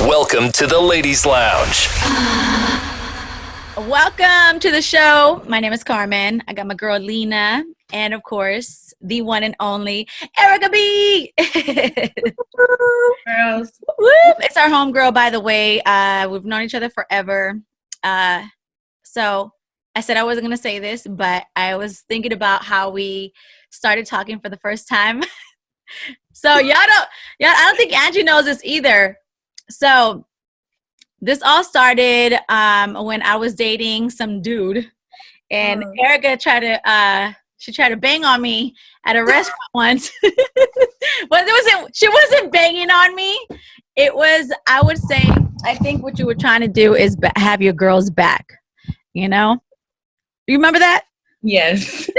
Welcome to the Ladies Lounge. Welcome to the show. My name is Carmen. I got my girl Lena, and of course, the one and only Erica B. Girls. It's our homegirl, by the way. We've known each other forever. So I said I wasn't gonna say this, but I was thinking about how we started talking for the first time. So I don't think Angie knows this either. So this all started when I was dating some dude, and Erica tried to bang on me at a restaurant once. But she wasn't banging on me. It was, I would say, I think what you were trying to do is have your girl's back. You know, you remember that? Yes.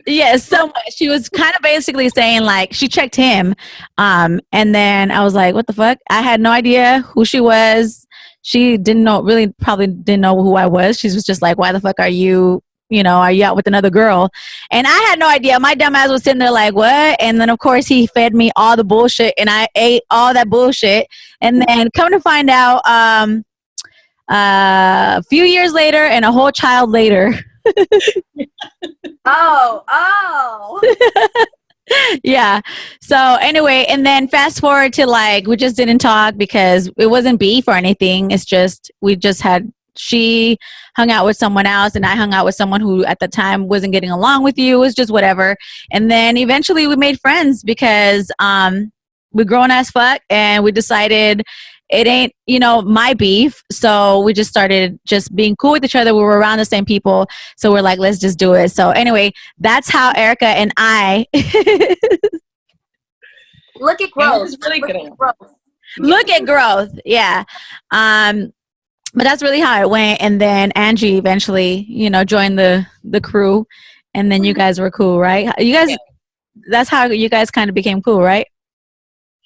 Yes, so much. She was kind of basically saying, like, she checked him, and then I was like, what the fuck? I had no idea who she was. She probably didn't know who I was. She was just like, why the fuck are you out with another girl? And I had no idea. My dumb ass was sitting there like, what? And then of course he fed me all the bullshit, and I ate all that bullshit. And then come to find out, a few years later and a whole child later. Oh. Yeah. So anyway, and then fast forward to, like, we just didn't talk because it wasn't beef or anything. It's just she hung out with someone else and I hung out with someone who at the time wasn't getting along with you. It was just whatever. And then eventually we made friends because we're grown as fuck, and we decided it ain't, my beef. So we just started just being cool with each other. We were around the same people. So we're like, let's just do it. So anyway, that's how Erica and I Look at growth. Really good. look at growth. Yeah. But that's really how it went. And then Angie eventually, joined the crew, and then you guys were cool, right? You guys, that's how you guys kind of became cool, right?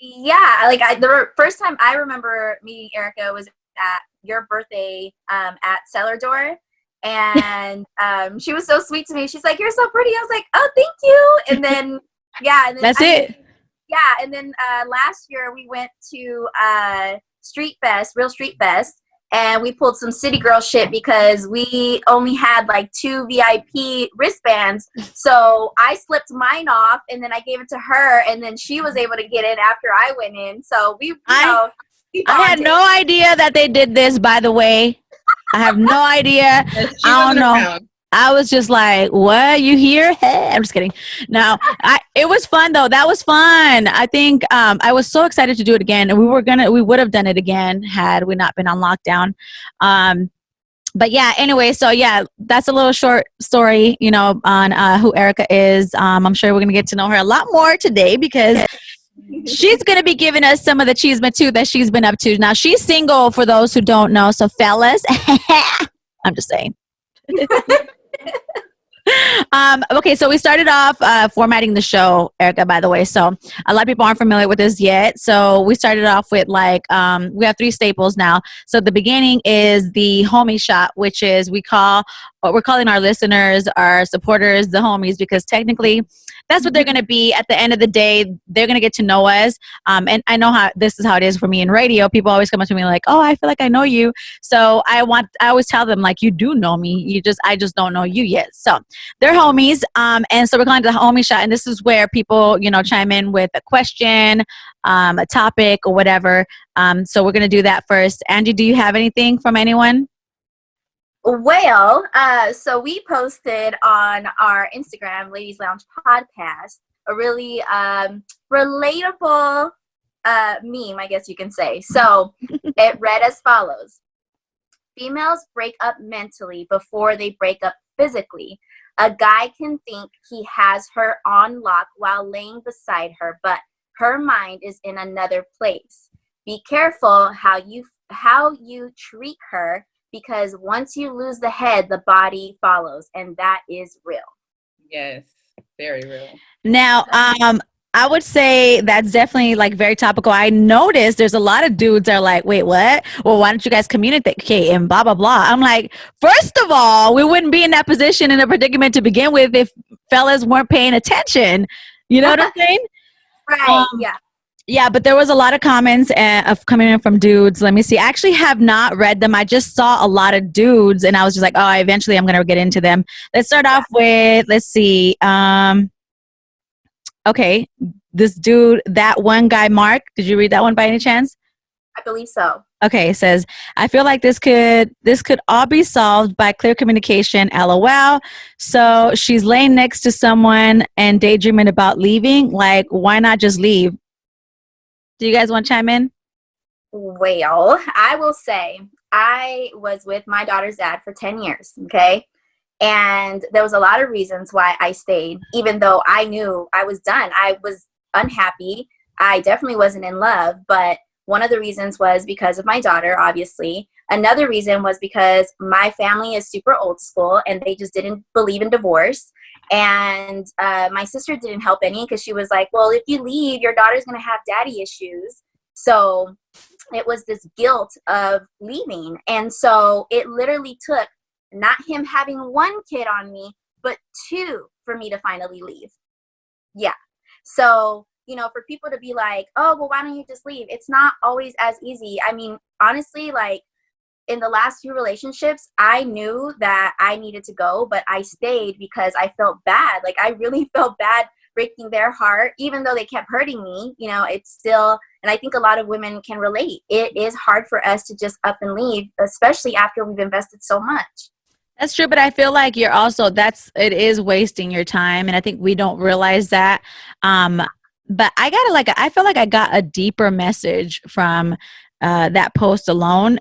Yeah, like the first time I remember meeting Erica was at your birthday at Cellar Door, and she was so sweet to me. She's like, "You're so pretty." I was like, "Oh, thank you." And then That's it. Yeah, and then last year we went to Real Street Fest, and we pulled some city girl shit because we only had like 2 VIP wristbands. So I slipped mine off, and then I gave it to her, and then she was able to get in after I went in. So I had no idea that they did this, by the way. I have no idea. I don't know. Around. I was just like, what? You here? Hey, I'm just kidding. No, it was fun though. That was fun. I think I was so excited to do it again. And we would have done it again had we not been on lockdown. But yeah, anyway, so yeah, that's a little short story, on who Erica is. I'm sure we're going to get to know her a lot more today because she's going to be giving us some of the cheeseman too that she's been up to. Now, she's single for those who don't know. So fellas, I'm just saying. Okay, so we started off formatting the show, Erica, by the way. So a lot of people aren't familiar with this yet. So we started off with we have 3 staples now. So the beginning is the homie shot, which is what we're calling our listeners, our supporters, the homies, because technically that's what they're going to be at the end of the day. They're going to get to know us. And I know this is how it is for me in radio. People always come up to me like, oh, I feel like I know you. So I always tell them, like, you do know me. I just don't know you yet. So they're homies. And so we're calling it the homie shot. And this is where people, chime in with a question, a topic or whatever. So we're going to do that first. Angie, do you have anything from anyone? Well, so we posted on our Instagram, Ladies Lounge Podcast, a really relatable meme, I guess you can say. So it read as follows. Females break up mentally before they break up physically. A guy can think he has her on lock while laying beside her, but her mind is in another place. Be careful how you treat her, because once you lose the head, the body follows, and that is real. Yes, very real. Now, I would say that's definitely like very topical. I noticed there's a lot of dudes that are like, wait, what? Well, why don't you guys communicate and blah, blah, blah. I'm like, first of all, we wouldn't be in that position, in a predicament to begin with if fellas weren't paying attention. You know what I'm saying? Right, yeah. Yeah, but there was a lot of comments of coming in from dudes. Let me see. I actually have not read them. I just saw a lot of dudes, and I was just like, oh, eventually I'm going to get into them. Let's start off with, let's see. Okay, this dude, that one guy, Mark. Did you read that one by any chance? I believe so. Okay, it says, I feel like this could all be solved by clear communication, LOL. So she's laying next to someone and daydreaming about leaving. Like, why not just leave? Do you guys want to chime in? Well, I will say I was with my daughter's dad for 10 years, okay? And there was a lot of reasons why I stayed, even though I knew I was done. I was unhappy. I definitely wasn't in love, but one of the reasons was because of my daughter, obviously. Another reason was because my family is super old school and they just didn't believe in divorce. And my sister didn't help any because she was like, well, if you leave, your daughter's going to have daddy issues. So it was this guilt of leaving. And so it literally took not him having one kid on me, but two for me to finally leave. Yeah. So, you know, for people to be like, oh, well, why don't you just leave? It's not always as easy. I mean, honestly, like in the last few relationships, I knew that I needed to go, but I stayed because I felt bad. Like I really felt bad breaking their heart, even though they kept hurting me. You know, it's still, and I think a lot of women can relate. It is hard for us to just up and leave, especially after we've invested so much. That's true, but I feel like you're also it is wasting your time, and I think we don't realize that. Um, but I feel like I got a deeper message from that post alone.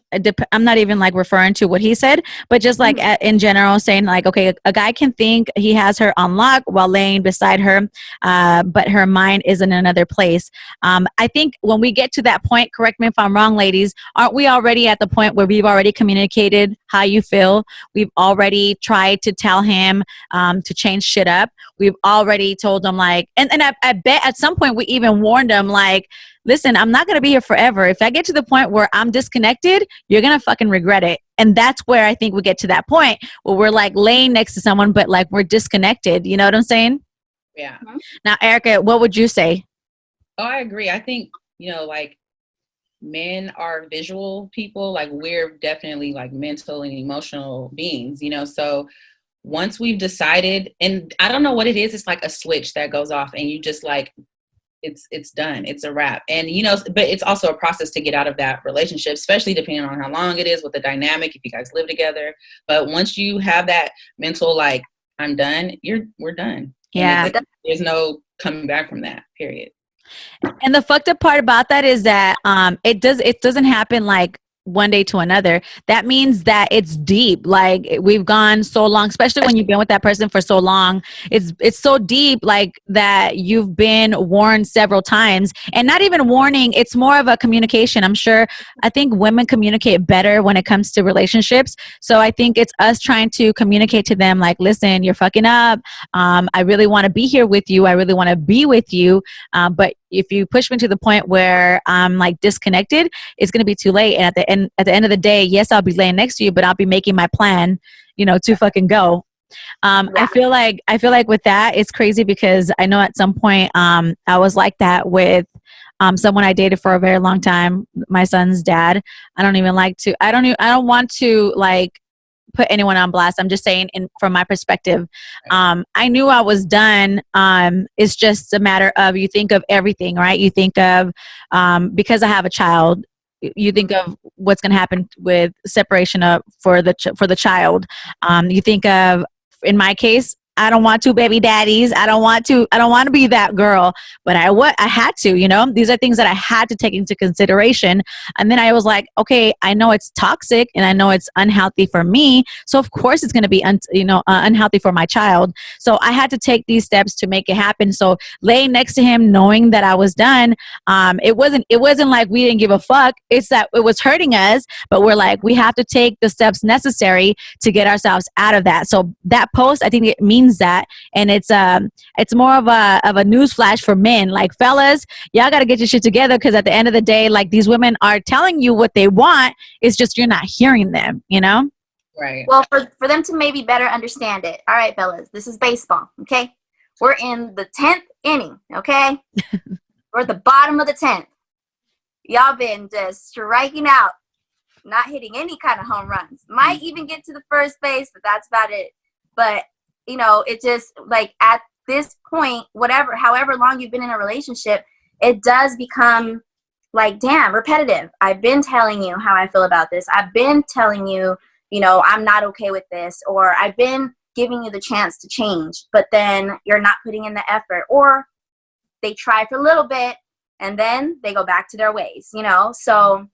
I'm not even like referring to what he said, but just like in general, saying like, okay, a guy can think he has her on lock while laying beside her, but her mind is in another place. I think when we get to that point, correct me if I'm wrong, ladies, aren't we already at the point where we've already communicated how you feel? We've already tried to tell him to change shit up. We've already told him like, and I bet at some point we even warned him like, listen, I'm not going to be here forever. If I get to the point where I'm disconnected, you're going to fucking regret it. And that's where I think we get to that point where we're like laying next to someone, but like we're disconnected. You know what I'm saying? Yeah. Now, Erica, what would you say? Oh, I agree. I think, like men are visual people. Like we're definitely like mental and emotional beings, so once we've decided, and I don't know what it is, it's like a switch that goes off and you just like, it's done. It's a wrap. And, but it's also a process to get out of that relationship, especially depending on how long it is, with the dynamic, if you guys live together. But once you have that mental, like, I'm done, we're done. Yeah. There's no coming back from that, period. And the fucked up part about that is that it doesn't happen like one day to another. That means that it's deep. Like we've gone so long, especially when you've been with that person for so long. It's so deep, like that you've been warned several times, and not even warning. It's more of a communication. I think women communicate better when it comes to relationships. So I think it's us trying to communicate to them, like, listen, you're fucking up. I really want to be here with you. I really want to be with you. But if you push me to the point where I'm like disconnected, it's going to be too late. And at the end of the day, yes, I'll be laying next to you, but I'll be making my plan, to fucking go. I feel like with that, it's crazy because I know at some point, I was like that with, someone I dated for a very long time, my son's dad. I don't want to like put anyone on blast. I'm just saying from my perspective, I knew I was done. It's just a matter of, you think of everything, right? You think of, because I have a child, you think of what's going to happen with separation for the child. You think of, in my case, I don't want two baby daddies. I don't want to be that girl, but I had to, these are things that I had to take into consideration. And then I was like, okay, I know it's toxic and I know it's unhealthy for me. So of course it's going to be, unhealthy for my child. So I had to take these steps to make it happen. So laying next to him, knowing that I was done, it wasn't like we didn't give a fuck. It's that it was hurting us, but we're like, we have to take the steps necessary to get ourselves out of that. So that post, I think it means that, and it's more of a news flash for men. Like, fellas, y'all got to get your shit together, because at the end of the day, like, these women are telling you what they want. It's just you're not hearing them, Right. Well, for them to maybe better understand it. All right, fellas, this is baseball, okay? We're in the 10th inning, okay? We're at the bottom of the 10th. Y'all been just striking out, not hitting any kind of home runs. Might even get to the first base, but that's about it. But, you know, it just, like, at this point, however long you've been in a relationship, it does become, like, damn, repetitive. I've been telling you how I feel about this. I've been telling you, you know, I'm not okay with this. Or I've been giving you the chance to change, but then you're not putting in the effort. Or they try for a little bit, and then they go back to their ways, you know? So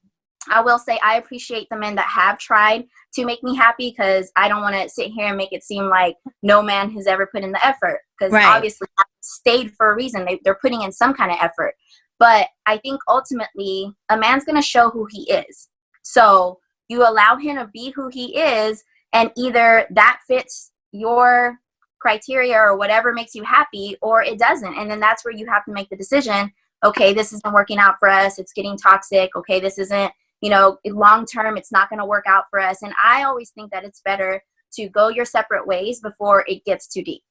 I will say I appreciate the men that have tried to make me happy, because I don't want to sit here and make it seem like no man has ever put in the effort, because obviously I stayed for a reason. They're putting in some kind of effort. But I think ultimately a man's going to show who he is. So you allow him to be who he is, and either that fits your criteria or whatever makes you happy, or it doesn't. And then that's where you have to make the decision. Okay, this isn't working out for us. It's getting toxic. Okay, this isn't, you know, long term, it's not going to work out for us. And I always think that it's better to go your separate ways before it gets too deep.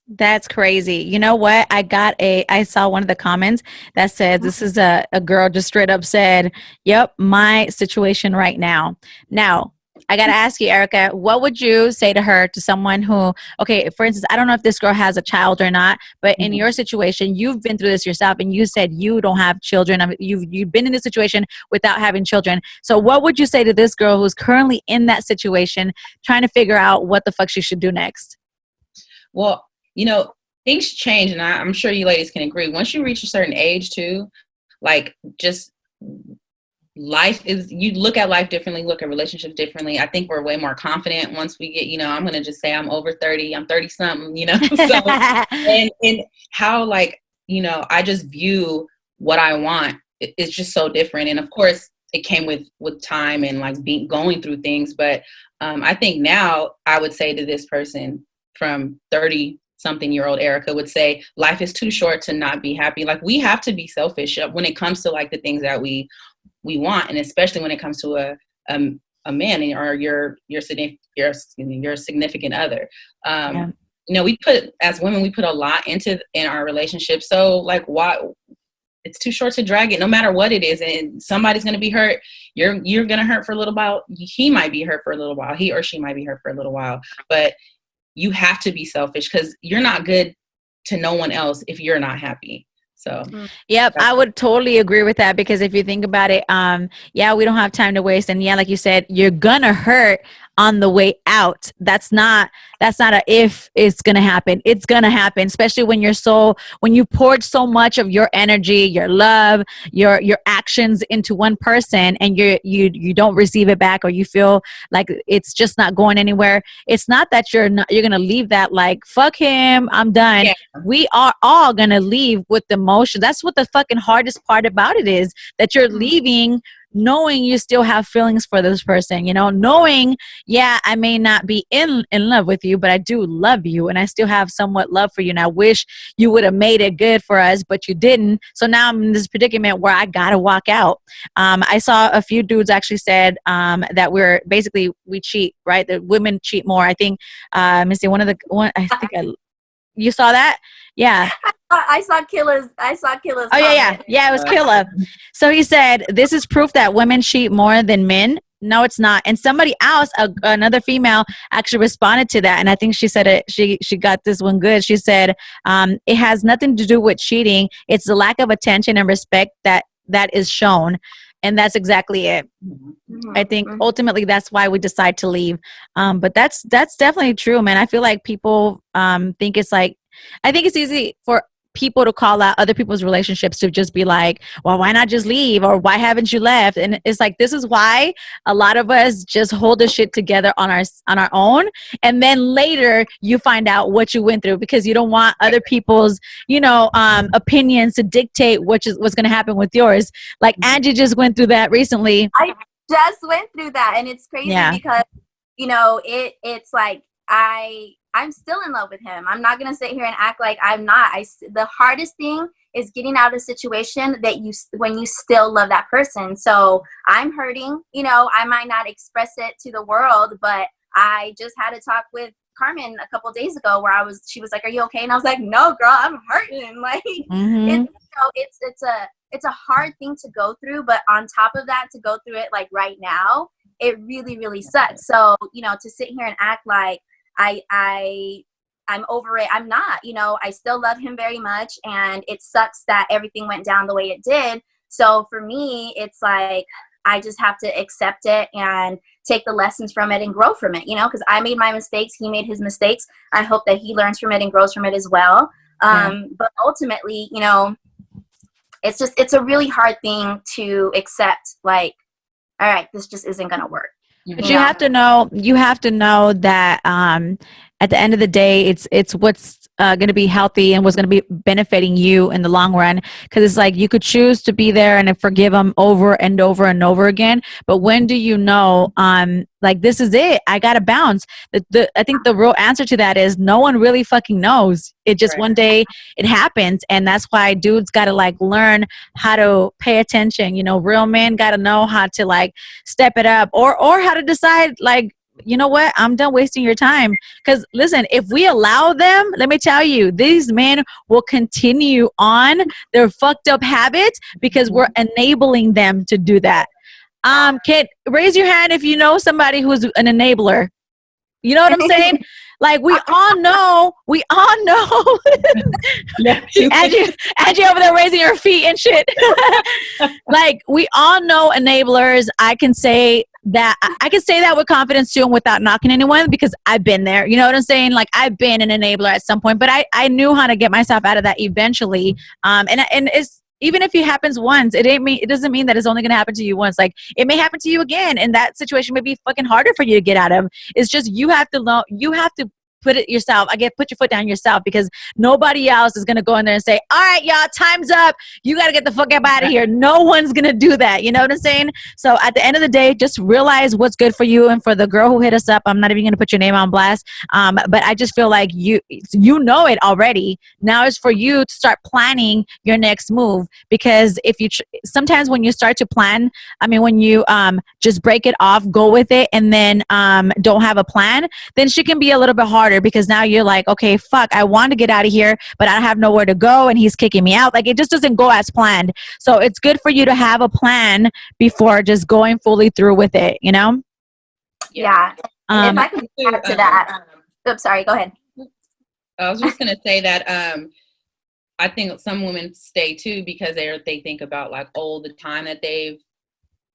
That's crazy. You know what? I saw one of the comments that says, this is a girl just straight up said, yep, my situation right now. Now, I got to ask you, Erica, what would you say to her, to someone who, okay, for instance, I don't know if this girl has a child or not, but in your situation, you've been through this yourself, and you said you don't have children. I mean, you've been in this situation without having children. So what would you say to this girl who's currently in that situation, trying to figure out what the fuck she should do next? Well, you know, things change, and I'm sure you ladies can agree. Once you reach a certain age too, like, just life is, you look at life differently, look at relationships differently. I think we're way more confident once we get, you know, I'm going to just say I'm over 30, I'm 30 something, you know, so, and how, like, you know, I just view what I want. It's just so different. And of course it came with time and like going through things. But I think now I would say to this person from 30 something year old Erica would say, life is too short to not be happy. Like, we have to be selfish when it comes to like the things that we want, and especially when it comes to a man or your significant other. You know, as women, we put a lot in our relationship. So like, why? It's too short to drag it, no matter what it is. And somebody's going to be hurt. You're going to hurt for a little while. He might be hurt for a little while. He or she might be hurt for a little while. But you have to be selfish, because you're not good to no one else if you're not happy. So, yep, I would totally agree with that, because if you think about it, yeah, we don't have time to waste. And yeah, like you said, you're gonna hurt on the way out. That's not a if it's gonna happen. It's gonna happen, especially when you poured so much of your energy, your love, your actions into one person, and you don't receive it back, or you feel like it's just not going anywhere. It's not that you're gonna leave that like, fuck him, I'm done. Yeah. We are all gonna leave with the emotion. That's what the fucking hardest part about it is, that you're leaving knowing you still have feelings for this person, you know, knowing, yeah, I may not be in love with you, but I do love you, and I still have somewhat love for you, and I wish you would have made it good for us, but you didn't. So now I'm in this predicament where I gotta walk out. I saw a few dudes actually said that we cheat, right? That women cheat more. I think let me see, you saw that? Yeah. I saw Killa's. Oh yeah, it was Killa. So he said, this is proof that women cheat more than men. No, it's not. And somebody else, another female, actually responded to that, and I think she said it. She got this one good. She said, it has nothing to do with cheating. It's the lack of attention and respect that is shown. And that's exactly it. Mm-hmm. I think ultimately that's why we decide to leave. But that's definitely true, man. I feel like people think it's like, I think it's easy for people to call out other people's relationships, to just be like, well, why not just leave? Or why haven't you left? And it's like, this is why a lot of us just hold the shit together on our own. And then later you find out what you went through, because you don't want other people's, you know, opinions to dictate what's going to happen with yours. Like Angie just went through that recently. I just went through that, and it's crazy because, you know, it's like, I'm still in love with him. I'm not going to sit here and act like I'm not. The hardest thing is getting out of a situation when you still love that person. So I'm hurting, you know, I might not express it to the world, but I just had a talk with Carmen a couple days ago where she was like, "Are you okay?" And I was like, "No, girl, I'm hurting." Like, it's a hard thing to go through, but on top of that, to go through it like right now, it really, really sucks. So, to sit here and act like I'm over it, I'm not. I still love him very much, and it sucks that everything went down the way it did. So for me, it's like I just have to accept it and take the lessons from it and grow from it, because I made my mistakes, he made his mistakes. I hope that he learns from it and grows from it as well. But ultimately, it's a really hard thing to accept, like, all right, this just isn't going to work. But you have to know that at the end of the day, it's what's going to be healthy and what's going to be benefiting you in the long run. Because it's like you could choose to be there and forgive them over and over and over again. But when do you know, like, this is it, I got to bounce? I think the real answer to that is no one really fucking knows. It just one day it happens. And that's why dudes got to like learn how to pay attention. Real men got to know how to like step it up or how to decide, like, you know what? I'm done wasting your time. Because listen, if we allow them, let me tell you, these men will continue on their fucked up habits because we're enabling them to do that. Kid, raise your hand if you know somebody who's an enabler. You know what I'm saying? Like, we all know. Yeah. Angie over there raising her feet and shit. Like, we all know enablers. I can say that with confidence too, and without knocking anyone, because I've been there. You know what I'm saying? Like, I've been an enabler at some point, but I knew how to get myself out of that eventually. And it's, even if it happens once, it doesn't mean that it's only going to happen to you once. Like, it may happen to you again, and that situation may be fucking harder for you to get out of. It's just you have to put it yourself. Put your foot down yourself, because nobody else is going to go in there and say, all right, y'all, time's up. You got to get the fuck up out of here. No one's going to do that. You know what I'm saying? So at the end of the day, just realize what's good for you. And for the girl who hit us up, I'm not even going to put your name on blast. But I just feel like you know it already. Now it's for you to start planning your next move, because if you sometimes when you start to plan, when you just break it off, go with it, and then don't have a plan, then she can be a little bit harder, because now you're like, okay, fuck, I want to get out of here, but I have nowhere to go, and he's kicking me out. Like, it just doesn't go as planned. So it's good for you to have a plan before just going fully through with it, Yeah. If I could add to that. Oops, sorry, go ahead. I was just going to say that I think some women stay too because they think about like, the time that they've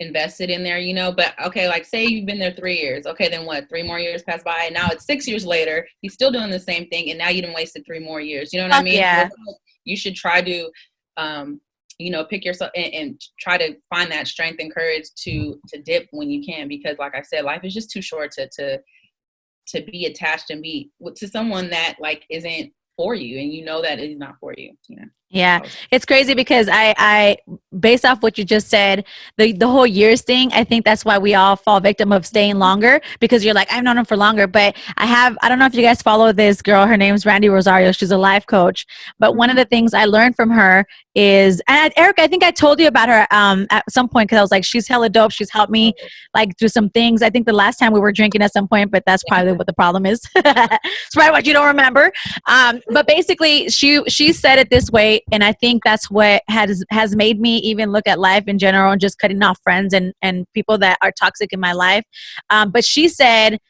invested in there, but okay, like, say you've been there 3 years, okay, then what, 3 more years pass by, and now it's 6 years later, he's still doing the same thing, and now you done wasted 3 more years. You know what I mean? Yeah. You should try to pick yourself and try to find that strength and courage to dip when you can, because like I said, life is just too short to be attached and be to someone that like isn't for you, and that is not for you. Yeah, it's crazy because I based off what you just said, the whole years thing, I think that's why we all fall victim of staying longer, because you're like, I've known him for longer. But I don't know if you guys follow this girl, her name's Randy Rosario. She's a life coach. But one of the things I learned from her is, and Eric, I think I told you about her at some point, because I was like, she's hella dope. She's helped me like through some things. I think the last time we were drinking at some point, but that's probably what the problem is. It's probably what you don't remember. But basically she said it this way, and I think that's what has made me even look at life in general and just cutting off friends and people that are toxic in my life. But she said,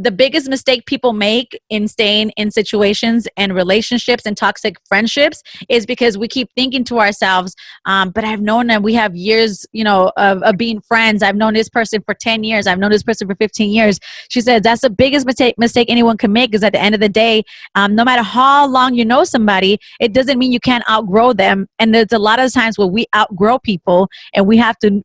the biggest mistake people make in staying in situations and relationships and toxic friendships is because we keep thinking to ourselves, but I've known them, we have years, of being friends. I've known this person for 10 years. I've known this person for 15 years. She said that's the biggest mistake anyone can make, because at the end of the day, no matter how long you know somebody, it doesn't mean you can't outgrow them. And there's a lot of times where we outgrow people, and we have to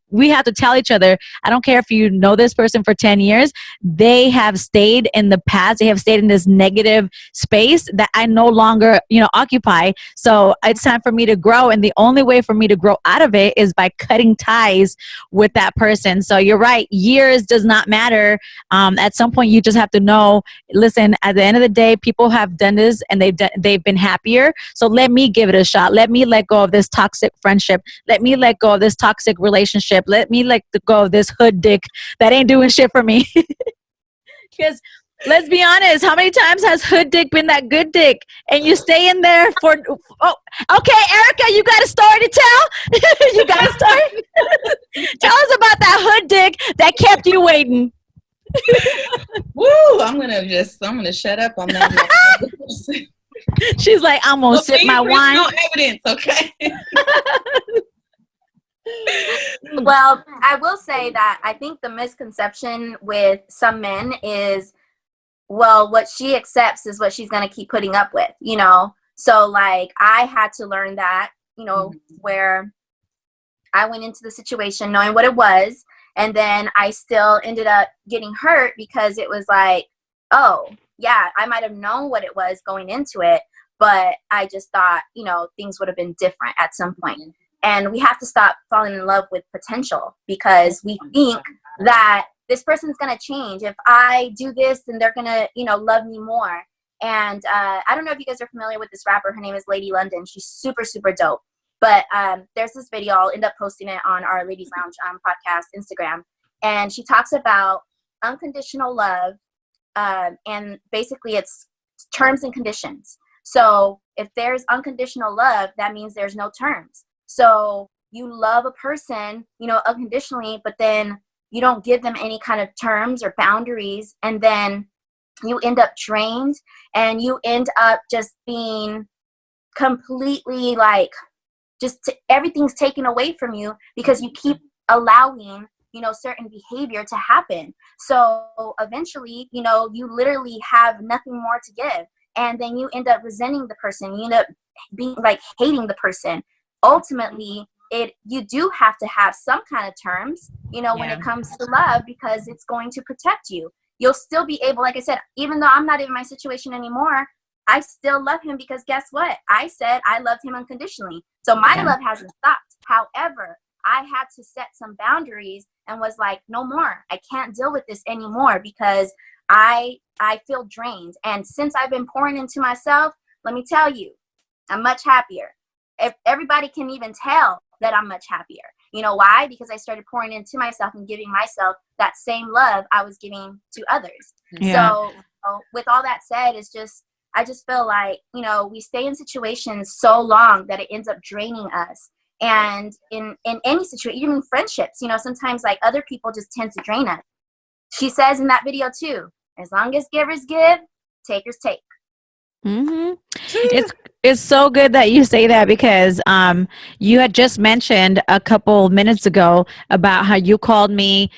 tell each other, I don't care if you know this person for 10 years, they have stayed in the past, they have stayed in this negative space that I no longer, occupy. So it's time for me to grow. And the only way for me to grow out of it is by cutting ties with that person. So you're right. Years does not matter. At some point you just have to know, listen, at the end of the day, people have done this and they've been happier. So let me give it a shot. Let me let go of this toxic friendship. Let me let go of this toxic relationship. Let me let go of this hood dick that ain't doing shit for me. Because Let's be honest. How many times has hood dick been that good dick? And you stay in there for, oh, okay, Erica, you got a story to tell? You got a story? Tell us about that hood dick that kept you waiting. Woo! I'm gonna shut up on that. She's like, I'm gonna sip my wine. No evidence, okay? Well, I will say that I think the misconception with some men is, well, what she accepts is what she's going to keep putting up with, you know? So, like, I had to learn that, you know, where I went into the situation knowing what it was, and then I still ended up getting hurt because it was like, oh, yeah, I might have known what it was going into it, but I just thought, you know, things would have been different at some point. And we have to stop falling in love with potential because we think that this person's going to change. If I do this, then they're going to, you know, love me more. And I don't know if you guys are familiar with this rapper. Her name is Lady London. She's super, super dope. But there's this video. I'll end up posting it on our Ladies Lounge podcast, Instagram. And she talks about unconditional love. And basically it's terms and conditions. So if there's unconditional love, that means there's no terms. So you love a person, you know, unconditionally, but then you don't give them any kind of terms or boundaries. And then you end up drained and you end up just being completely like, everything's taken away from you because you keep allowing, you know, certain behavior to happen. So eventually, you know, you literally have nothing more to give. And then you end up resenting the person. You end up being like hating the person. Ultimately, you do have to have some kind of terms, you know, when it comes to love, because it's going to protect you. You'll still be able, like I said, even though I'm not in my situation anymore, I still love him because guess what? I said I loved him unconditionally. So my love hasn't stopped. However, I had to set some boundaries and was like, no more. I can't deal with this anymore because I feel drained. And since I've been pouring into myself, let me tell you, I'm much happier. If everybody can even tell that I'm much happier. You know why? Because I started pouring into myself and giving myself that same love I was giving to others. Yeah. So with all that said, I just feel like, you know, we stay in situations so long that it ends up draining us. And in any situation, even friendships, you know, sometimes like other people just tend to drain us. She says in that video too, as long as givers give, takers take. Mm-hmm. It's so good that you say that because you had just mentioned a couple minutes ago about how you called me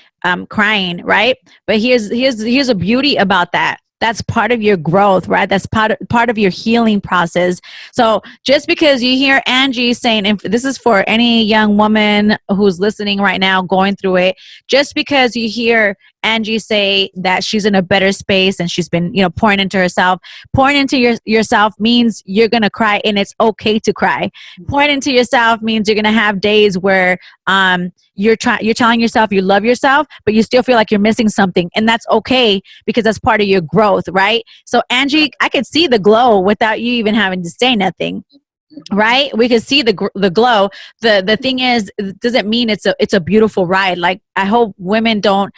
crying, right? But here's a beauty about that. That's part of your growth, right? That's part of your healing process. So just because you hear Angie saying, and this is for any young woman who's listening right now going through it, just because you hear Angie say that she's in a better space and she's been, you know, pouring into herself. Pouring into yourself means you're going to cry and it's okay to cry. Pouring into yourself means you're going to have days where you're telling yourself you love yourself, but you still feel like you're missing something. And that's okay because that's part of your growth, right? So Angie, I could see the glow without you even having to say nothing. Right? We can see the glow. The thing is, doesn't mean it's a beautiful ride. Like I hope women don't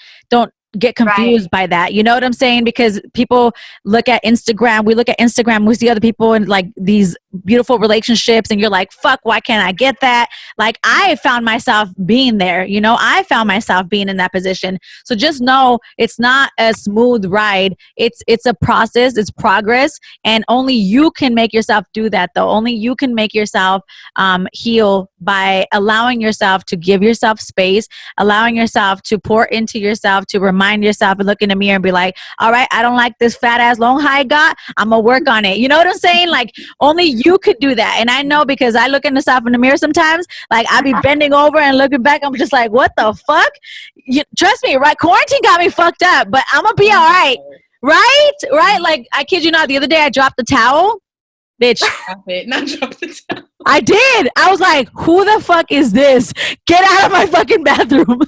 get confused by that. You know what I'm saying? Because people look at Instagram, we see other people in like these beautiful relationships and you're like, fuck, why can't I get that? Like I found myself being there, you know, I found myself being in that position. So just know it's not a smooth ride. It's a process, it's progress. And only you can make yourself do that though. Only you can make yourself heal by allowing yourself to give yourself space, allowing yourself to pour into yourself, to remind yourself and look in the mirror and be like, all right, I don't like this fat ass long high I got. I'm gonna work on it. You know what I'm saying? Like only you could do that. And I know because I look in myself in the mirror sometimes, like I be bending over and looking back. I'm just like, what the fuck? Trust me, right? Quarantine got me fucked up, but I'm gonna be all right. Right? Like I kid you not, the other day I dropped the towel. Bitch. Not drop the towel. I did. I was like, who the fuck is this? Get out of my fucking bathroom.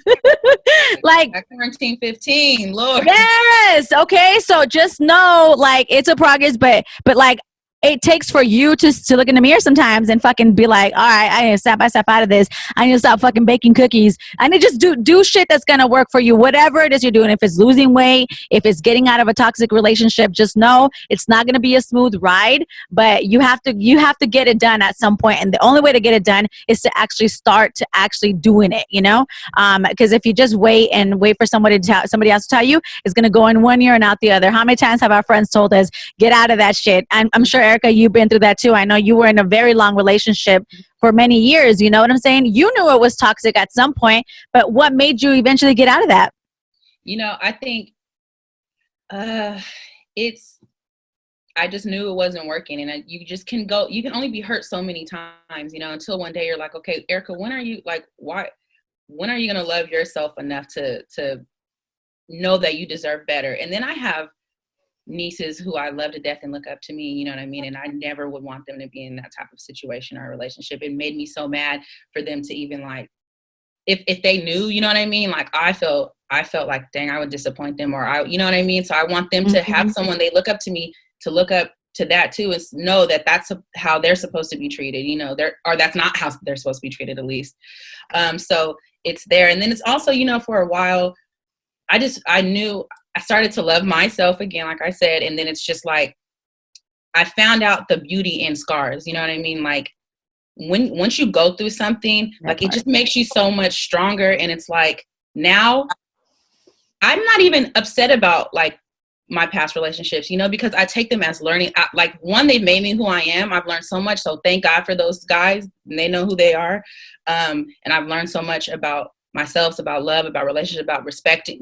Like quarantine 15, Lord. Yes. Okay. So just know like it's a progress, but like it takes for you to look in the mirror sometimes and fucking be like, all right, I need to step out of this. I need to stop fucking baking cookies. I need to just do shit that's gonna work for you. Whatever it is you're doing, if it's losing weight, if it's getting out of a toxic relationship, just know it's not gonna be a smooth ride. But you have to get it done at some point, and the only way to get it done is to actually start to actually doing it. You know, because if you just wait for somebody else to tell you, it's gonna go in one ear and out the other. How many times have our friends told us, get out of that shit? I'm sure, Erica, you've been through that too. I know you were in a very long relationship for many years. You know what I'm saying? You knew it was toxic at some point, but what made you eventually get out of that? You know, I think I just knew it wasn't working, and you can only be hurt so many times, you know, until one day you're like, okay, Erica, when are you going to love yourself enough to know that you deserve better? And then I have nieces who I love to death and look up to me, you know what I mean? And I never would want them to be in that type of situation or relationship. It made me so mad for them to even like, if they knew, you know what I mean? Like I felt like, dang, I would disappoint them, or you know what I mean? So I want them to have someone they look up to me, to look up to that too, and know that that's how they're supposed to be treated, you know, or that's not how they're supposed to be treated, at least. So it's there. And then it's also, you know, for a while, I knew I started to love myself again, like I said. And then it's just like, I found out the beauty in scars. You know what I mean? Like once you go through something, like it just makes you so much stronger. And it's like, now I'm not even upset about like my past relationships, you know, because I take them as learning. Like one, they've made me who I am. I've learned so much. So thank God for those guys, and they know who they are. And I've learned so much about myself, about love, about relationship, about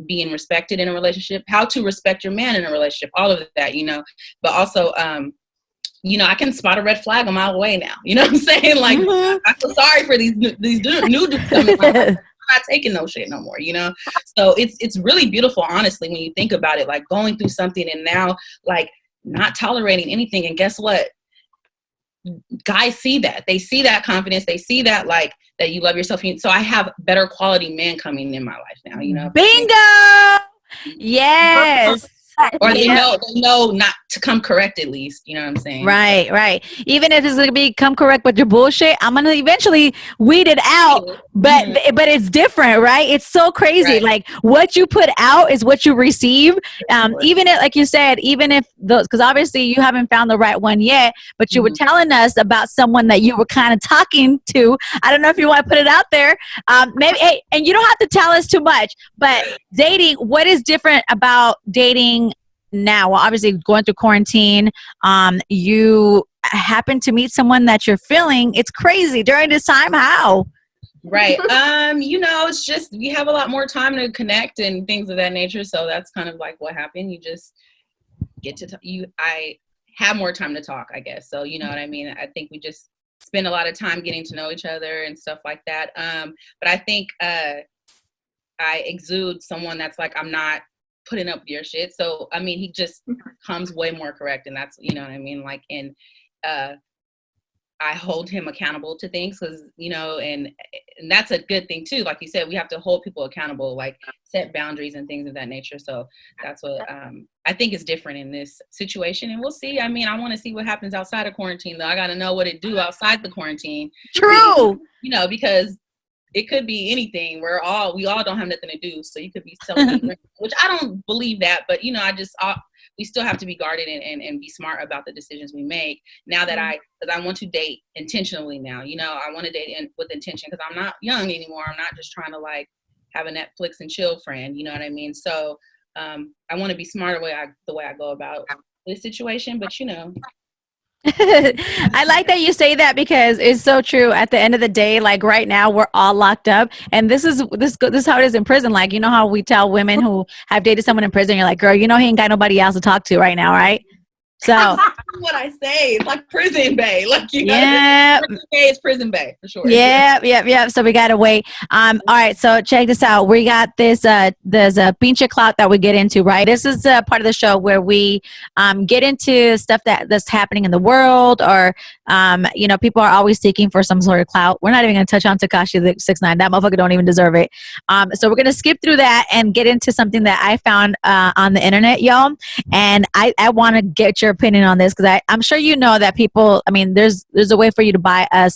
being respected in a relationship, how to respect your man in a relationship, all of that, you know. But also, you know, I can spot a red flag a mile away now. You know what I'm saying? Like, I feel sorry for these new dudes coming. I'm not taking no shit no more, you know? So it's really beautiful, honestly, when you think about it, like going through something and now like not tolerating anything. And guess what? Guys see that. They see that confidence. They see that, like, that you love yourself. So I have better quality men coming in my life now, you know? Bingo! Yes. Or they know not to come correct, at least. You know what I'm saying? Right. Even if it's going to come correct with your bullshit, I'm going to eventually weed it out. But it's different, right? It's so crazy. Right. Like what you put out is what you receive. Even if, like you said, even if those, because obviously you haven't found the right one yet, but you were telling us about someone that you were kind of talking to. I don't know if you want to put it out there. Maybe, hey, and you don't have to tell us too much, but dating, what is different about dating now? Well, obviously going through quarantine, you happen to meet someone that you're feeling. It's crazy during this time. How? Right. You know, it's just, you have a lot more time to connect and things of that nature. So that's kind of like what happened. You just get to, I have more time to talk, I guess. So, you know what I mean? I think we just spend a lot of time getting to know each other and stuff like that. But I think, I exude someone that's like, I'm not putting up your shit. So, I mean, he just comes way more correct. And that's, you know what I mean? Like, and, I hold him accountable to things, because, you know, and that's a good thing too. Like you said, we have to hold people accountable, like set boundaries and things of that nature. So that's what I think is different in this situation. And we'll see. I mean, I want to see what happens outside of quarantine, though. I got to know what it do outside the quarantine. True. You know, because it could be anything. We all don't have nothing to do. So you could be selling, which I don't believe that, but, you know, we still have to be guarded and be smart about the decisions we make now that because I want to date intentionally now. You know, I want to date with intention, because I'm not young anymore. I'm not just trying to like have a Netflix and chill friend. You know what I mean? So I want to be smart the way I go about this situation, but you know. I like that you say that, because it's so true. At the end of the day, like right now, we're all locked up, and this is how it is in prison. Like, you know how we tell women who have dated someone in prison, you're like, girl, you know he ain't got nobody else to talk to right now, right? So that's what I say. It's like prison bay. Like, you know, prison bay is prison bay for sure. Yeah. So we gotta wait. All right. So check this out. We got this. There's a pinche clout that we get into, right? This is a part of the show where we get into stuff that's happening in the world, or you know, people are always seeking for some sort of clout. We're not even gonna touch on Tekashi 6ix9ine. That motherfucker don't even deserve it. So we're gonna skip through that and get into something that I found on the internet, y'all. And I want to get your opinion on this, because I'm sure you know that people. I mean, there's a way for you to buy a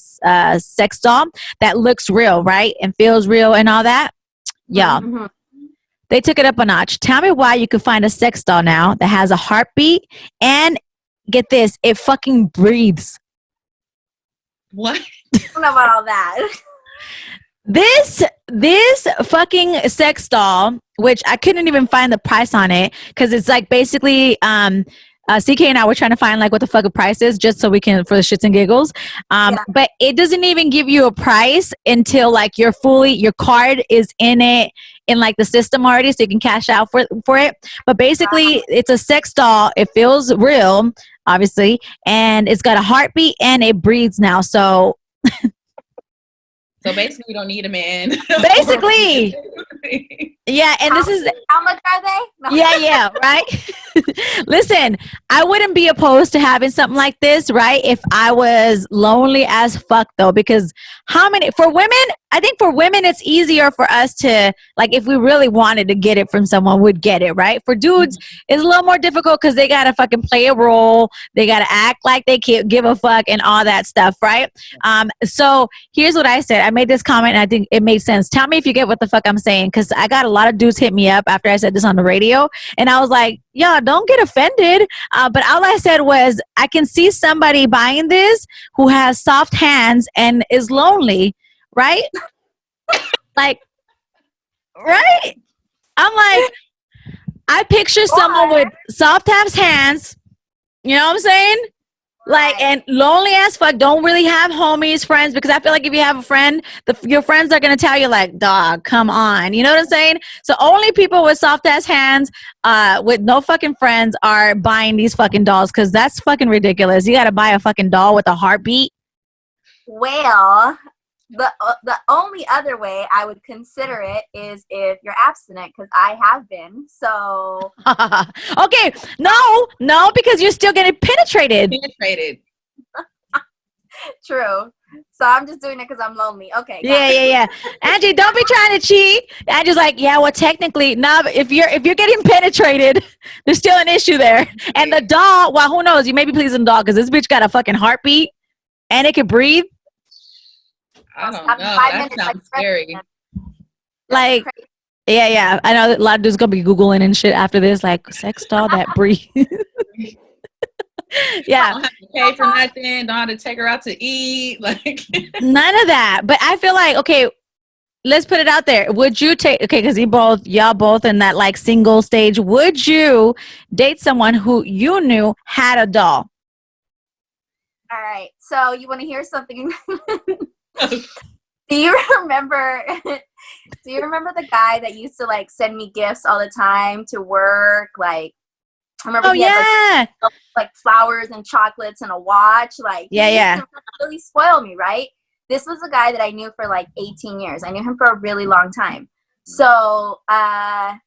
sex doll that looks real, right, and feels real and all that. Yeah, Mhm. they took it up a notch. Tell me why you could find a sex doll now that has a heartbeat and get this, it fucking breathes. What? I don't know about all that. This fucking sex doll, which I couldn't even find the price on it because it's like basically CK and I were trying to find like what the fuck a price is just so we can for the shits and giggles. Yeah. But it doesn't even give you a price until like your card is in it in like the system already, so you can cash out for it. But basically, it's a sex doll. It feels real, obviously, and it's got a heartbeat and it breathes now. So So basically, we don't need a man. basically, yeah. And this is How much are they? No. yeah, right. Listen, I wouldn't be opposed to having something like this, right? If I was lonely as fuck, though, because for women, I think for women, it's easier for us to, like, if we really wanted to get it from someone, would get it, right? For dudes, it's a little more difficult because they got to fucking play a role. They got to act like they can't give a fuck and all that stuff, right? So here's what I said. I made this comment and I think it made sense. Tell me if you get what the fuck I'm saying, because I got a lot of dudes hit me up after I said this on the radio, and I was like, yeah, don't get offended. But all I said was, I can see somebody buying this who has soft hands and is lonely, right? Like, right? I'm like, I picture someone with soft ass hands, you know what I'm saying? Like, Right. and lonely as fuck, don't really have homies, friends, because I feel like if you have a friend, your friends are going to tell you like, dog, come on. You know what I'm saying? So only people with soft ass hands, with no fucking friends are buying these fucking dolls, because that's fucking ridiculous. You got to buy a fucking doll with a heartbeat. Well, the only other way I would consider it is if you're abstinent, because I have been. So Okay. No, because you're still getting penetrated. Penetrated. true. So I'm just doing it because I'm lonely. Okay. got Yeah, it. yeah. Angie, don't be trying to cheat. Angie's like, yeah, well, technically, no. But if you're getting penetrated, there's still an issue there. And the doll, well, who knows? You may be pleasing the doll because this bitch got a fucking heartbeat and it can breathe. I don't Having know. 5 That minutes, sounds like, scary. Like, crazy. yeah. I know a lot of dudes gonna be googling and shit after this, like sex doll that breathe. Yeah. Don't have to pay for nothing. Don't have to take her out to eat. Like, None of that. But I feel like, okay, let's put it out there. Would you take, okay, because y'all both in that like single stage, would you date someone who you knew had a doll? All right. So you want to hear something? Do you remember? Do you remember the guy that used to like send me gifts all the time to work? Like, I remember Oh he had yeah. like flowers and chocolates and a watch. Like, he Yeah. used to really spoil me, right? This was a guy that I knew for like 18 years. I knew him for a really long time. So I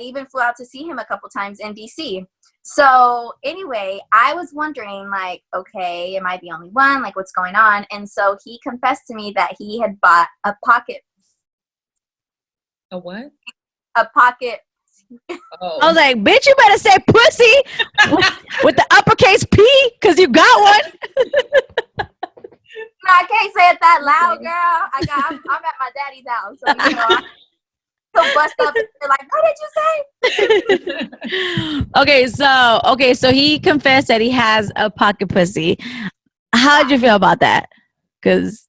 even flew out to see him a couple times in DC. So anyway, I was wondering, like, okay, am I the only one? Like, what's going on? And so he confessed to me that he had bought a pocket. a what? A pocket. Oh, I was like, bitch, you better say pussy with the uppercase P, because you got one. No, I can't say it that loud, girl. I'm at my daddy's house, so you know, he'll bust up and be like, "What did you say?" Okay, so he confessed that he has a pocket pussy. How'd you feel about that? Because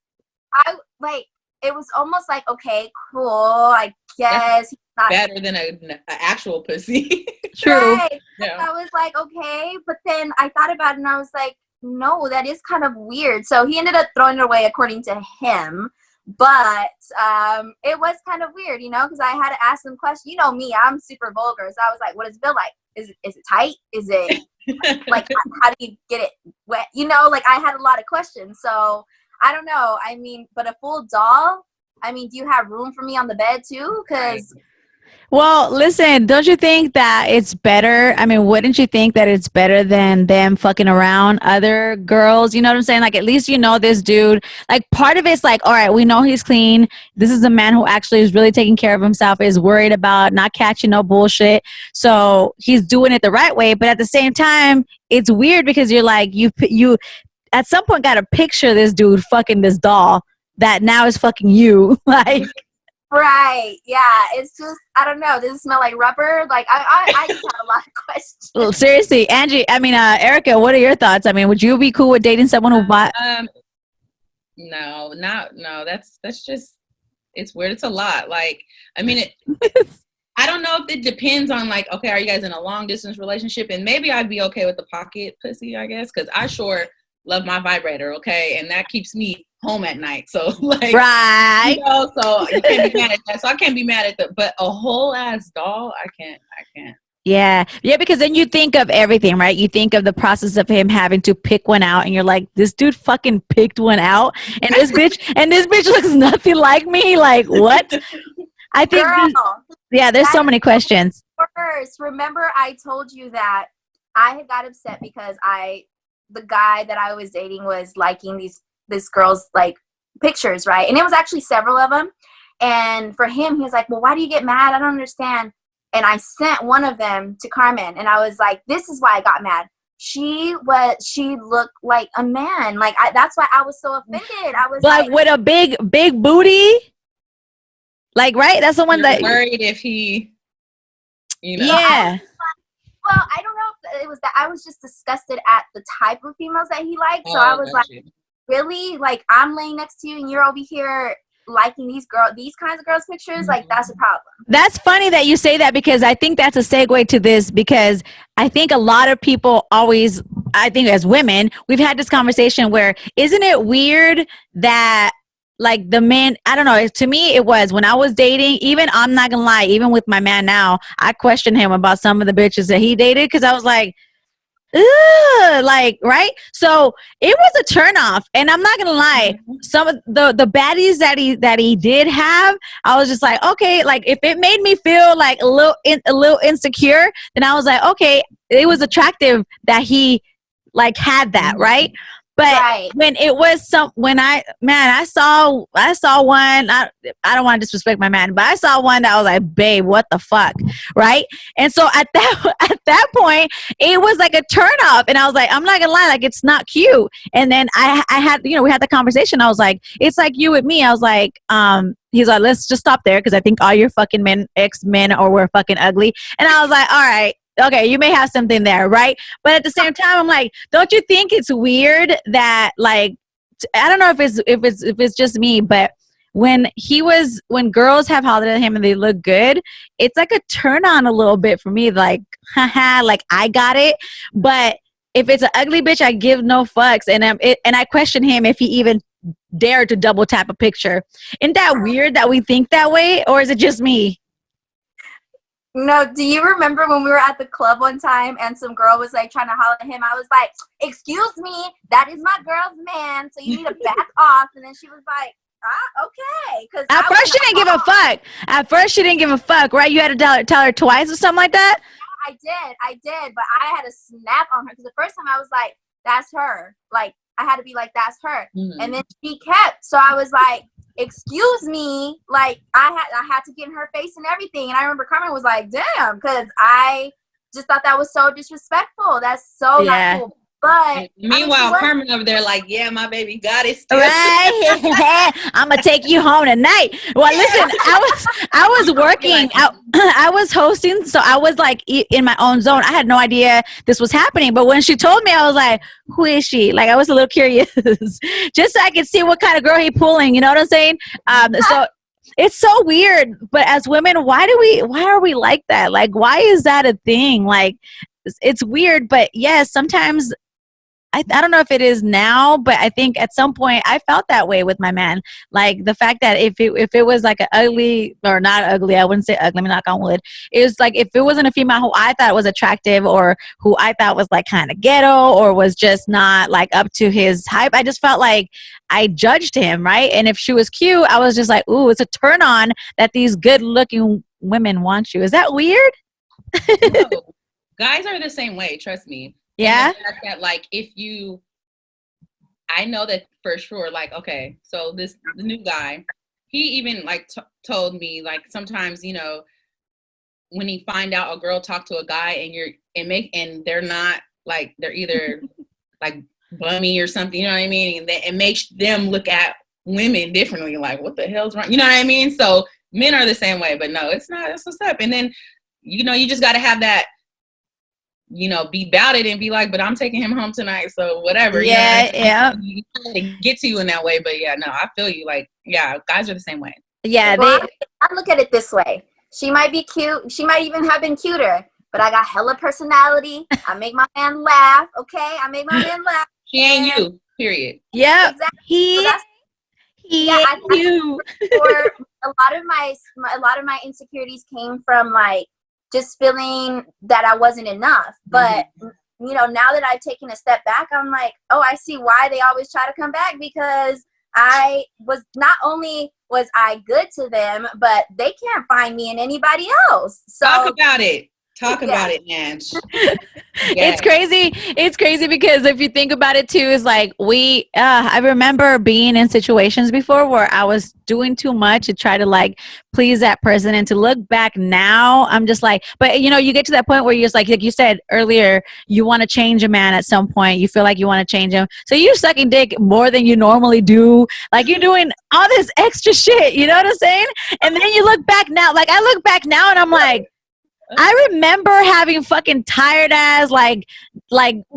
I like. It was almost like, okay, cool. I guess he's not better than an actual pussy. true. right. Yeah. I was like, okay, but then I thought about it and I was like, no, that is kind of weird. So he ended up throwing it away, according to him. But it was kind of weird, you know, because I had to ask him questions. You know me, I'm super vulgar. So I was like, what does it feel like? Is it tight? Is it like, how do you get it wet? You know, like I had a lot of questions. So I don't know. I mean, but a full doll, I mean, do you have room for me on the bed too? Because Well, listen, don't you think that it's better? I mean, wouldn't you think that it's better than them fucking around other girls? You know what I'm saying? Like, at least you know this dude. Like, part of it's like, all right, we know he's clean. This is a man who actually is really taking care of himself, is worried about not catching no bullshit. So he's doing it the right way. But at the same time, it's weird because you're like, you at some point got to picture this dude fucking this doll that now is fucking you. Like, Right. Yeah. It's just, I don't know. Does it smell like rubber? Like, I just have a lot of questions. well, seriously, Angie, I mean, Erica, what are your thoughts? I mean, would you be cool with dating someone who bought? No, no. That's just, it's weird. It's a lot. Like, I mean, I don't know if it depends on like, okay, are you guys in a long distance relationship? And maybe I'd be okay with the pocket pussy, I guess, because I sure love my vibrator, okay, and that keeps me home at night. So like, Right. you know, so you can't be mad at that. So I can't be mad at the, but a whole ass doll, I can't. Yeah. Yeah, because then you think of everything, right? You think of the process of him having to pick one out and you're like, this dude fucking picked one out and this bitch looks nothing like me. Like, what? I think Girl, there's so many questions. first, remember I told you that I had got upset because the guy that I was dating was liking this girl's like pictures, right? And it was actually several of them. And for him, he was like, well, why do you get mad? I don't understand. And I sent one of them to Carmen and I was like, this is why I got mad. She looked like a man. Like, that's why I was so offended. I was like with a big booty. Like, right? That's the one You're that worried if he, you know. Yeah. Well, I don't know if it was that. I was just disgusted at the type of females that he liked. So I was like, really? Like, I'm laying next to you and you're over here liking these kinds of girls' pictures? Like, that's a problem. That's funny that you say that because I think that's a segue to this because I think a lot of people always, I think as women, we've had this conversation where isn't it weird that like the men, I don't know, to me it was when I was dating, even I'm not gonna lie, even with my man now, I questioned him about some of the bitches that he dated because I was like, ugh, like, right? So it was a turnoff, and I'm not gonna lie. Some of the baddies that he did have, I was just like, okay, like if it made me feel like a little insecure, then I was like, okay, it was attractive that he like had that, right? But when it was I saw one, I don't want to disrespect my man, but I saw one that I was like, babe, what the fuck, right? And so at that point, it was like a turn off, and I was like, I'm not gonna lie, like it's not cute. And then I had, we had the conversation. I was like, it's like you with me. I was like, he's like, let's just stop there because I think all your fucking ex-men were fucking ugly. And I was like, all right. Okay, you may have something there, right? But at the same time, I'm like, don't you think it's weird that, like, I don't know if it's just me, but when girls have hollered at him and they look good, it's like a turn on a little bit for me, like, haha, like I got it. But if it's an ugly bitch, I give no fucks, and I question him if he even dared to double tap a picture. Isn't that weird that we think that way, or is it just me? No, do you remember when we were at the club one time and some girl was like trying to holler at him? I was like, excuse me, that is my girl's man, so you need to back off. And then she was like, okay. At first she didn't give a fuck. At first she didn't give a fuck, right? You had to tell her twice or something like that? I did, but I had to snap on her because the first time I was like, that's her. Like, I had to be like, that's her. Mm-hmm. And then she kept, so I was like, excuse me, like I had to get in her face and everything. And I remember Carmen was like, damn, because I just thought that was so disrespectful. That's so not cool. But meanwhile, Carmen over there like, yeah, my baby got it still. Right. I'm gonna take you home tonight. Well, listen, I was working. I was hosting, so I was like in my own zone. I had no idea this was happening. But when she told me, I was like, who is she? Like, I was a little curious, just so I could see what kind of girl he pulling. You know what I'm saying? So it's so weird. But as women, why are we like that? Like, why is that a thing? Like, it's weird. But yes, sometimes. I don't know if it is now, but I think at some point I felt that way with my man. Like the fact that if it was like an ugly or not ugly, I wouldn't say ugly, let me knock on wood. It was like if it wasn't a female who I thought was attractive or who I thought was like kind of ghetto or was just not like up to his hype, I just felt like I judged him, right? And if she was cute, I was just like, ooh, it's a turn on that these good looking women want you. Is that weird? No, guys are the same way. Trust me. Yeah. And the fact that like I know that for sure. Like, okay, so the new guy, he even like told me like sometimes, you know, when he find out a girl talk to a guy and they're not like, they're either like bummy or something, you know what I mean? And it makes them look at women differently, like, what the hell's wrong? You know what I mean? So men are the same way, but no, it's not. That's what's up. And then, you know, you just got to have that, you know, be about it and be like, but I'm taking him home tonight, so whatever. Yeah, yeah. You get to you in that way, but yeah, no, I feel you. Like, yeah, guys are the same way. Yeah, Well, I look at it this way. She might be cute. She might even have been cuter, but I got hella personality. I make my man laugh. Okay, I make my man laugh. She ain't you. Period. yeah. Exactly. He So that's ain't you. for a lot of my insecurities came from like just feeling that I wasn't enough. But you know, now that I've taken a step back, I'm like, oh, I see why they always try to come back, because I was not only was I good to them, but they can't find me in anybody else. So Talk about it. Talk about it, Ange. It's crazy. It's crazy because if you think about it too, is like I remember being in situations before where I was doing too much to try to like please that person, and to look back now, I'm just like, but you know, you get to that point where you're just like you said earlier, you want to change a man at some point. You feel like you want to change him, so you're sucking dick more than you normally do. Like you're doing all this extra shit. You know what I'm saying? And then you look back now. Like I look back now, and I'm like, I remember having fucking tired ass like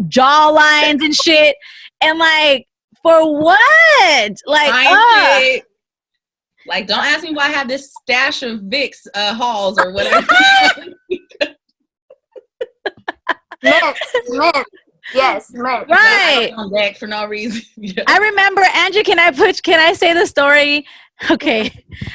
jaw lines and shit, and like for what? Like, like don't ask me why I have this stash of Vicks Halls or whatever. mint. Yes, mint. right. On deck for no reason. Yeah. I remember, Andrew. Can I say the story? Okay.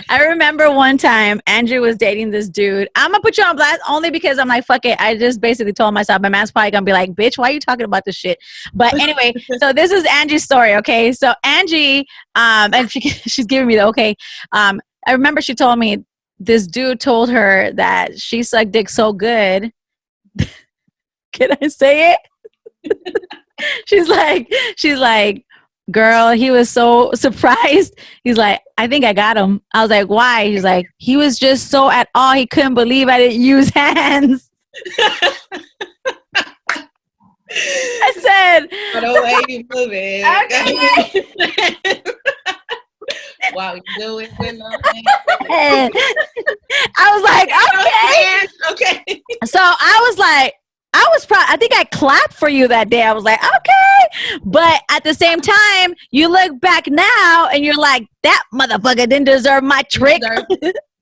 I remember one time Andrew was dating this dude. I'm gonna put you on blast only because I'm like, fuck it. I just basically told myself my man's probably gonna be like, bitch, why are you talking about this shit? But anyway, so this is Angie's story, okay? So Angie, and she's giving me the okay. I remember she told me this dude told her that she sucked dick so good. Can I say it? She's like, girl, he was so surprised. He's like, I think I got him. I was like, why? He's like, he was just so at awe. He couldn't believe I didn't use hands. I said, the way you move it. Okay. Wow, you do it with no hands. I was like, okay. Okay. So I think I clapped for you that day. I was like, okay. But at the same time, you look back now and you're like, that motherfucker didn't deserve my trick.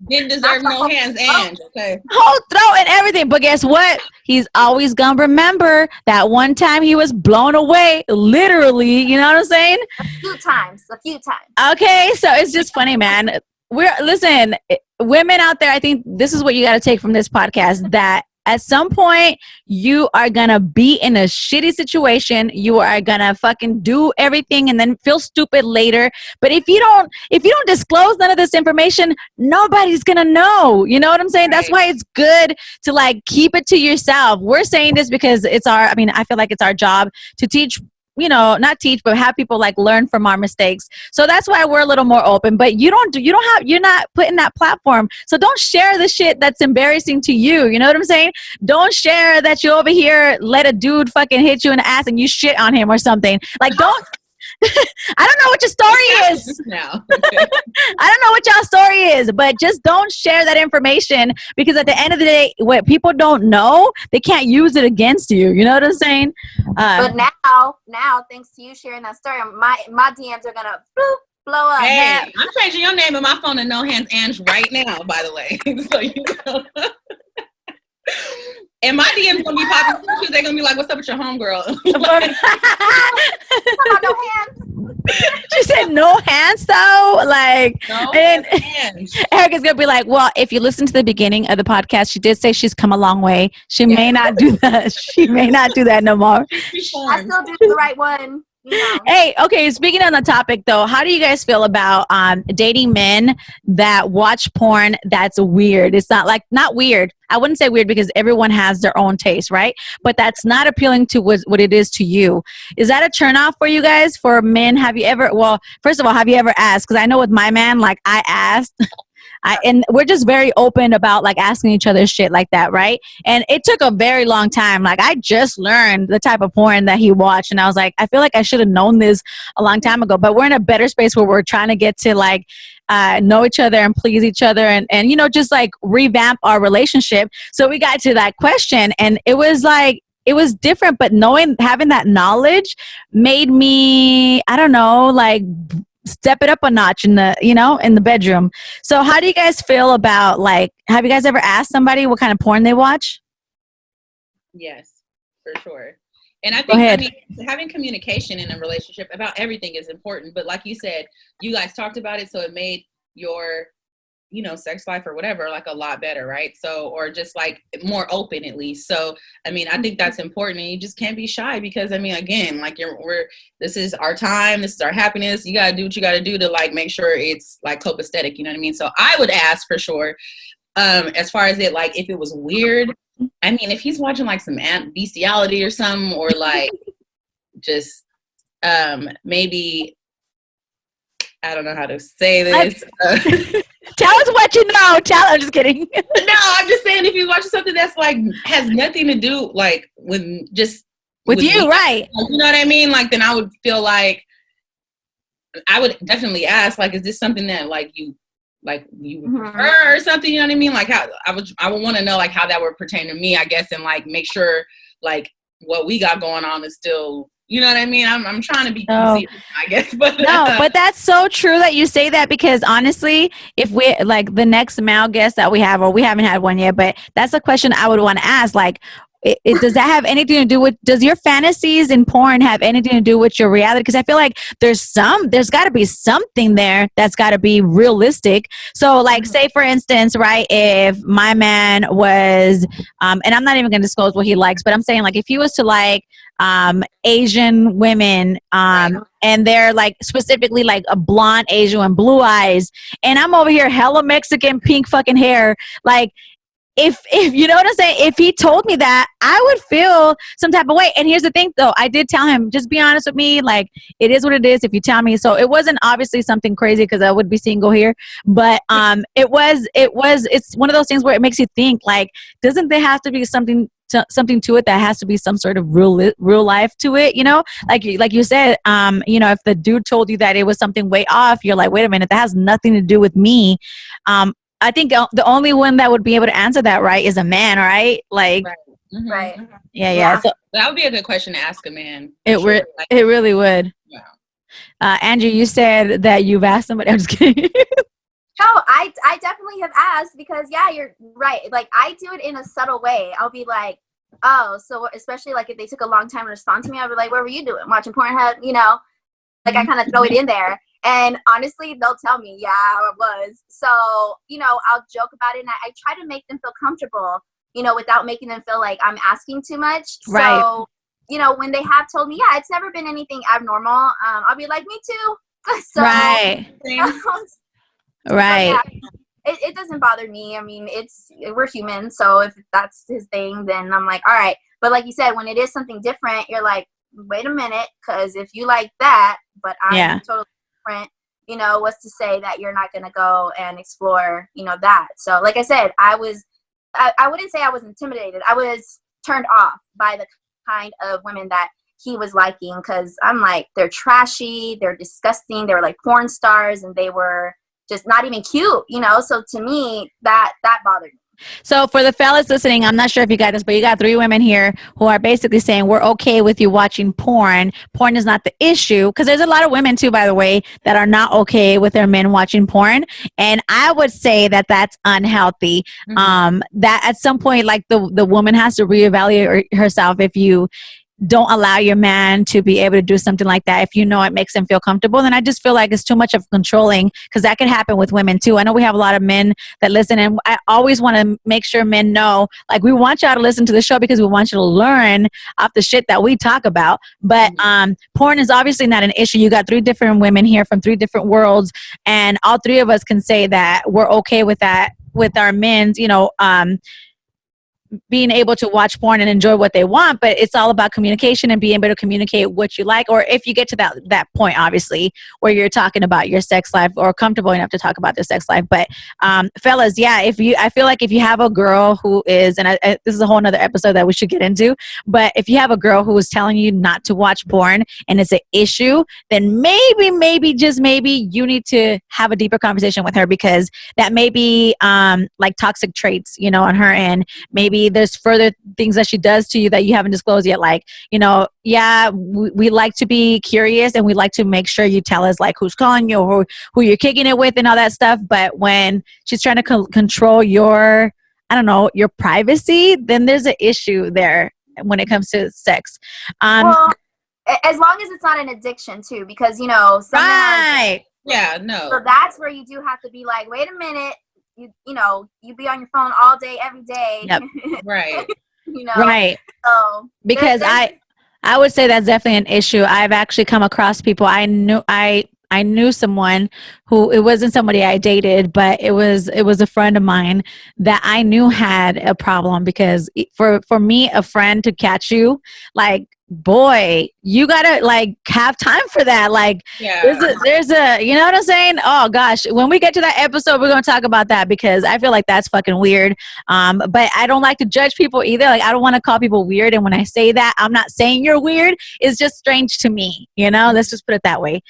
Didn't deserve no hands, and okay. Whole throat and everything. But guess what? He's always gonna remember that one time he was blown away, literally. You know what I'm saying? A few times. Okay, so it's just funny, man. Listen, women out there, I think this is what you got to take from this podcast, that at some point you are gonna be in a shitty situation. You are gonna fucking do everything and then feel stupid later. But if you don't disclose none of this information, nobody's gonna know. You know what I'm saying? Right. That's why it's good to like keep it to yourself. We're saying this because I feel like it's our job to teach, not teach, but have people like learn from our mistakes. So that's why we're a little more open, but you're not putting that platform. So don't share the shit that's embarrassing to you. You know what I'm saying? Don't share that you over here let a dude fucking hit you in the ass and you shit on him or something. Like don't, I don't know what your story is. Now. I don't know what y'all's story is, but just don't share that information, because at the end of the day, what people don't know, they can't use it against you. You know what I'm saying? But now, thanks to you sharing that story, my DMs are gonna blow up. Hey, I'm changing your name in my phone to No Hands Ange right now, by the way. So you know. And my DM's gonna be popping too. They're gonna be like, "What's up with your homegirl?" No hands. She said no hands though. Like, no and hands. Erica's gonna be like, well, if you listen to the beginning of the podcast, she did say she's come a long way. She may not do that. She may not do that no more. I still did the right one. You know. Hey, okay, speaking on the topic though, how do you guys feel about dating men that watch porn that's weird? It's not weird. I wouldn't say weird because everyone has their own taste, right? But that's not appealing to what it is to you. Is that a turnoff for you guys? For men, have you ever, well, first of all, have you ever asked? Because I know with my man, like I asked, and we're just very open about like asking each other shit like that, right? And it took a very long time. Like I just learned the type of porn that he watched, and I was like, I feel like I should have known this a long time ago. But we're in a better space where we're trying to get to like know each other and please each other, and you know, just like revamp our relationship. So we got to that question, and it was like, it was different, but having that knowledge made me, I don't know, like step it up a notch in the, you know, in the bedroom. So how do you guys feel about, like, have you guys ever asked somebody what kind of porn they watch? Yes, for sure. And I Go think, ahead. I mean, having communication in a relationship about everything is important. But like you said, you guys talked about it, so it made your, you know, sex life or whatever like a lot better, right? So, or just like more open at least. So I mean, I think that's important, and you just can't be shy, because I mean, again, like this is our time, this is our happiness. You gotta do what you gotta do to like make sure it's like copacetic, you know what I mean? So I would ask for sure. As far as it, like, if it was weird, I mean, if he's watching like some bestiality or something, or like just maybe, I don't know how to say this. Tell us what you know. I'm just kidding. No, I'm just saying, if you watch something that's like has nothing to do like with you, me, right? you know what I mean? Like, then I would feel like I would definitely ask, like, is this something that like you would prefer or something? You know what I mean? Like, how I would want to know like how that would pertain to me, I guess, and like make sure like what we got going on is still. You know what I mean? I'm trying to be conceited, I guess. But No, but that's so true that you say that, because honestly, if we like the next male guest that we have, or we haven't had one yet, but that's a question I would want to ask. Like, does that have anything to do with, does your fantasies in porn have anything to do with your reality? Because I feel like there's got to be something there that's got to be realistic. So like, say for instance, right, if my man was, and I'm not even going to disclose what he likes, but I'm saying like if he was to like Asian women, and they're like specifically like a blonde Asian and blue eyes, and I'm over here hella Mexican, pink fucking hair, like, if you know what I'm saying, if he told me that, I would feel some type of way. And here's the thing though, I did tell him, just be honest with me, like, it is what it is if you tell me. So it wasn't obviously something crazy, because I would be single here, but it's one of those things where it makes you think, like, doesn't there have to be something to it that has to be some sort of real life to it, you know, like you said, you know, if the dude told you that it was something way off, you're like, wait a minute, that has nothing to do with me. I think the only one that would be able to answer that right is a man, right? Like, right. Mm-hmm. Right. Yeah. So that would be a good question to ask a man. it really would. Yeah. Andrew, you said that you've asked somebody. I'm just kidding. No, I definitely have asked, because yeah, you're right. Like, I do it in a subtle way. I'll be like, oh, so especially like if they took a long time to respond to me, I'll be like, what were you doing? Watching Pornhub, you know? Like, I kind of throw it in there. And honestly, they'll tell me, yeah, I was. So, you know, I'll joke about it, and I try to make them feel comfortable, you know, without making them feel like I'm asking too much. Right. So, you know, when they have told me, yeah, it's never been anything abnormal, I'll be like, me too. So, right. Right. Yeah, it doesn't bother me. I mean, we're human. So if that's his thing, then I'm like, all right. But like you said, when it is something different, you're like, wait a minute, because if you like that, but I'm totally different, you know, what's to say that you're not going to go and explore, you know, that. So like I said, I wouldn't say I was intimidated. I was turned off by the kind of women that he was liking, because I'm like, they're trashy, they're disgusting, they were like porn stars, and they were just not even cute, you know. So to me, that bothered me. So for the fellas listening, I'm not sure if you got this, but you got 3 women here who are basically saying we're okay with you watching porn. Porn is not the issue, because there's a lot of women too, by the way, that are not okay with their men watching porn. And I would say that that's unhealthy. That at some point, like the woman has to reevaluate herself. If you don't allow your man to be able to do something like that if you know it makes him feel comfortable. Then I just feel like it's too much of controlling, because that can happen with women too. I know we have a lot of men that listen, and I always want to make sure men know, like, we want y'all to listen to the show because we want you to learn off the shit that we talk about. But porn is obviously not an issue. You got 3 different women here from 3 different worlds, and all 3 of us can say that we're okay with that, with our men's, being able to watch porn and enjoy what they want. But it's all about communication and being able to communicate what you like, or if you get to that point, obviously, where you're talking about your sex life or comfortable enough to talk about their sex life. But fellas, yeah, I feel like if you have a girl who is, and this is a whole nother episode that we should get into, but if you have a girl who is telling you not to watch porn and it's an issue, then maybe just maybe you need to have a deeper conversation with her, because that may be like toxic traits, on her end. Maybe there's further things that she does to you that you haven't disclosed yet. Like, we like to be curious, and we like to make sure you tell us, like, who's calling you or who you're kicking it with and all that stuff. But when she's trying to control your privacy, then there's an issue there when it comes to sex. Well, as long as it's not an addiction too, because, some right. Yeah, no. So that's where you do have to be like, wait a minute. You be on your phone all day, every day. Yep. Right. Right. So because I would say that's definitely an issue. I've actually come across people. I knew someone who, it wasn't somebody I dated, but it was a friend of mine that I knew had a problem, because for me, a friend to catch you, like, boy, you gotta like have time for that. Like, there's a, you know what I'm saying? Oh gosh, when we get to that episode, we're gonna talk about that, because I feel like that's fucking weird. But I don't like to judge people either. Like, I don't want to call people weird, and when I say that, I'm not saying you're weird. It's just strange to me. Let's just put it that way.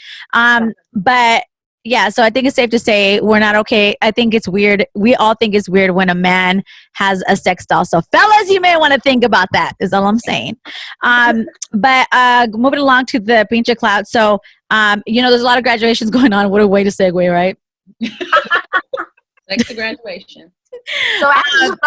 But yeah, so I think it's safe to say we're not okay. I think it's weird. We all think it's weird when a man has a sex doll. So fellas, you may want to think about that, is all I'm saying. But moving along to the Pinche Clout. So, there's a lot of graduations going on. What a way to segue, right? Next to graduation. So after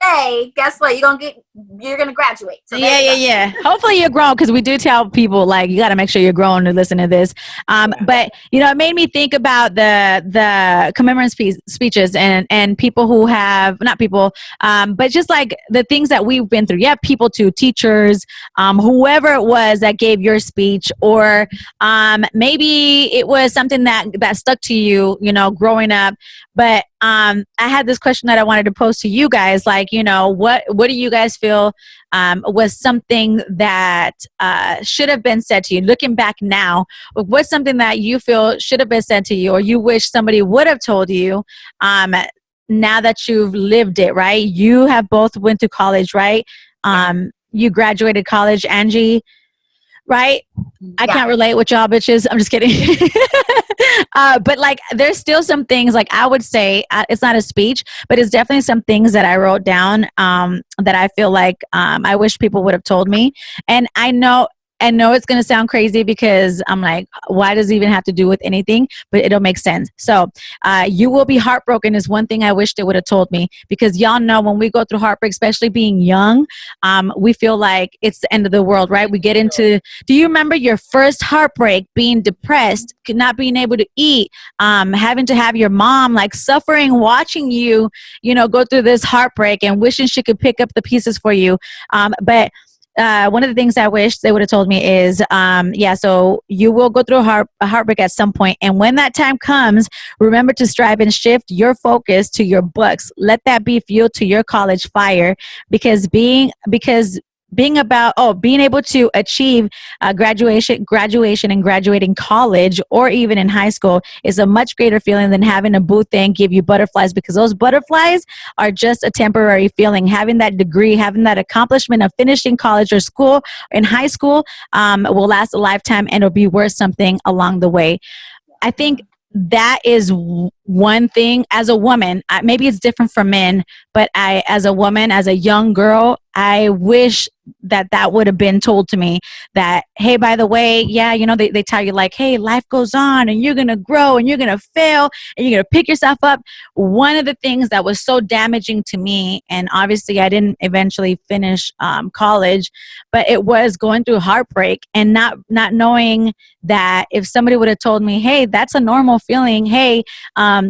say, guess what? You're gonna graduate. So yeah. Hopefully you're grown, because we do tell people, like, you got to make sure you're grown to listen to this. But it made me think about the commemorative speeches and people who have, not people, but just like the things that we've been through. Yeah, people to teachers, whoever it was that gave your speech, or maybe it was something that stuck to you, growing up. But I had this question that I wanted to pose to you guys. Like, what do you guys feel was something that should have been said to you? Looking back now, what's something that you feel should have been said to you, or you wish somebody would have told you now that you've lived it, right? You have both went to college, right? You graduated college, Angie, right? I can't relate with y'all bitches. I'm just kidding. But like, there's still some things, like, I would say it's not a speech, but it's definitely some things that I wrote down that I feel like I wish people would have told me. And I know it's going to sound crazy, because I'm like, why does it even have to do with anything? But it'll make sense. So you will be heartbroken is one thing I wish they would have told me, because y'all know when we go through heartbreak, especially being young, we feel like it's the end of the world, right? We get into, do you remember your first heartbreak, being depressed, not being able to eat, having to have your mom like suffering, watching you, go through this heartbreak and wishing she could pick up the pieces for you. But one of the things I wish they would have told me is, so you will go through a heartbreak at some point. And when that time comes, remember to strive and shift your focus to your books. Let that be fuel to your college fire, because being able to achieve graduation and graduating college, or even in high school, is a much greater feeling than having a boo thing give you butterflies, because those butterflies are just a temporary feeling. Having that degree, having that accomplishment of finishing college or school in high school will last a lifetime, and it'll be worth something along the way. I think that is one thing as a woman, maybe it's different for men, but as a woman, as a young girl, I wish that would have been told to me that, hey, by the way, yeah, they tell you like, hey, life goes on and you're going to grow and you're going to fail and you're going to pick yourself up. One of the things that was so damaging to me, and obviously I didn't eventually finish college, but it was going through heartbreak and not knowing that if somebody would have told me, hey, that's a normal feeling. Hey,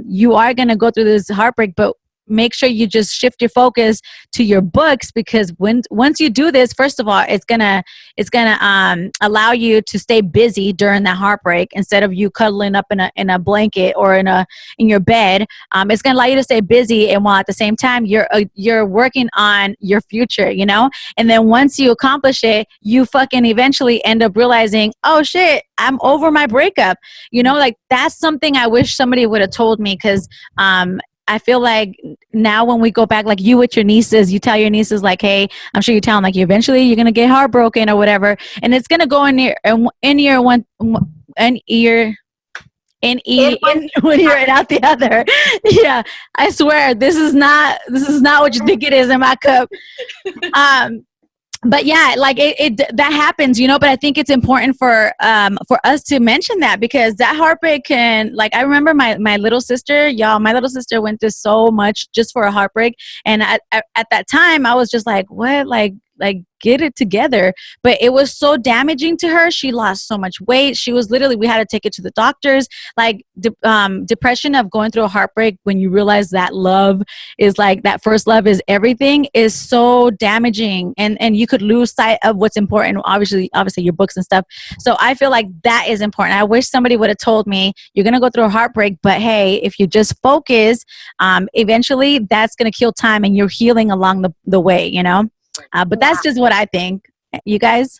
you are going to go through this heartbreak, but make sure you just shift your focus to your books, because once you do this, first of all, it's gonna allow you to stay busy during that heartbreak instead of you cuddling up in a blanket or in your bed. It's gonna allow you to stay busy, and while at the same time you're working on your future, and then once you accomplish it, you fucking eventually end up realizing, oh shit, I'm over my breakup. Like that's something I wish somebody would have told me, because I feel like now when we go back, like you with your nieces, you tell your nieces like, hey, I'm sure you tell them like, eventually you're going to get heartbroken or whatever. And it's going to go in ear one and out the other. Yeah. I swear this is not what you think it is in my cup. But yeah, like it that happens, but I think it's important for us to mention that, because that heartbreak can, like, I remember my little sister, my little sister went through so much just for a heartbreak. And at that time I was just like, what, like get it together. But it was so damaging to her. She lost so much weight. She was literally, we had to take it to the doctors. Like depression of going through a heartbreak, when you realize that love is like, that first love is everything, is so damaging. And you could lose sight of what's important. Obviously your books and stuff. So I feel like that is important. I wish somebody would have told me, you're going to go through a heartbreak, but hey, if you just focus, eventually that's going to kill time and you're healing along the way, but that's just what I think. You guys?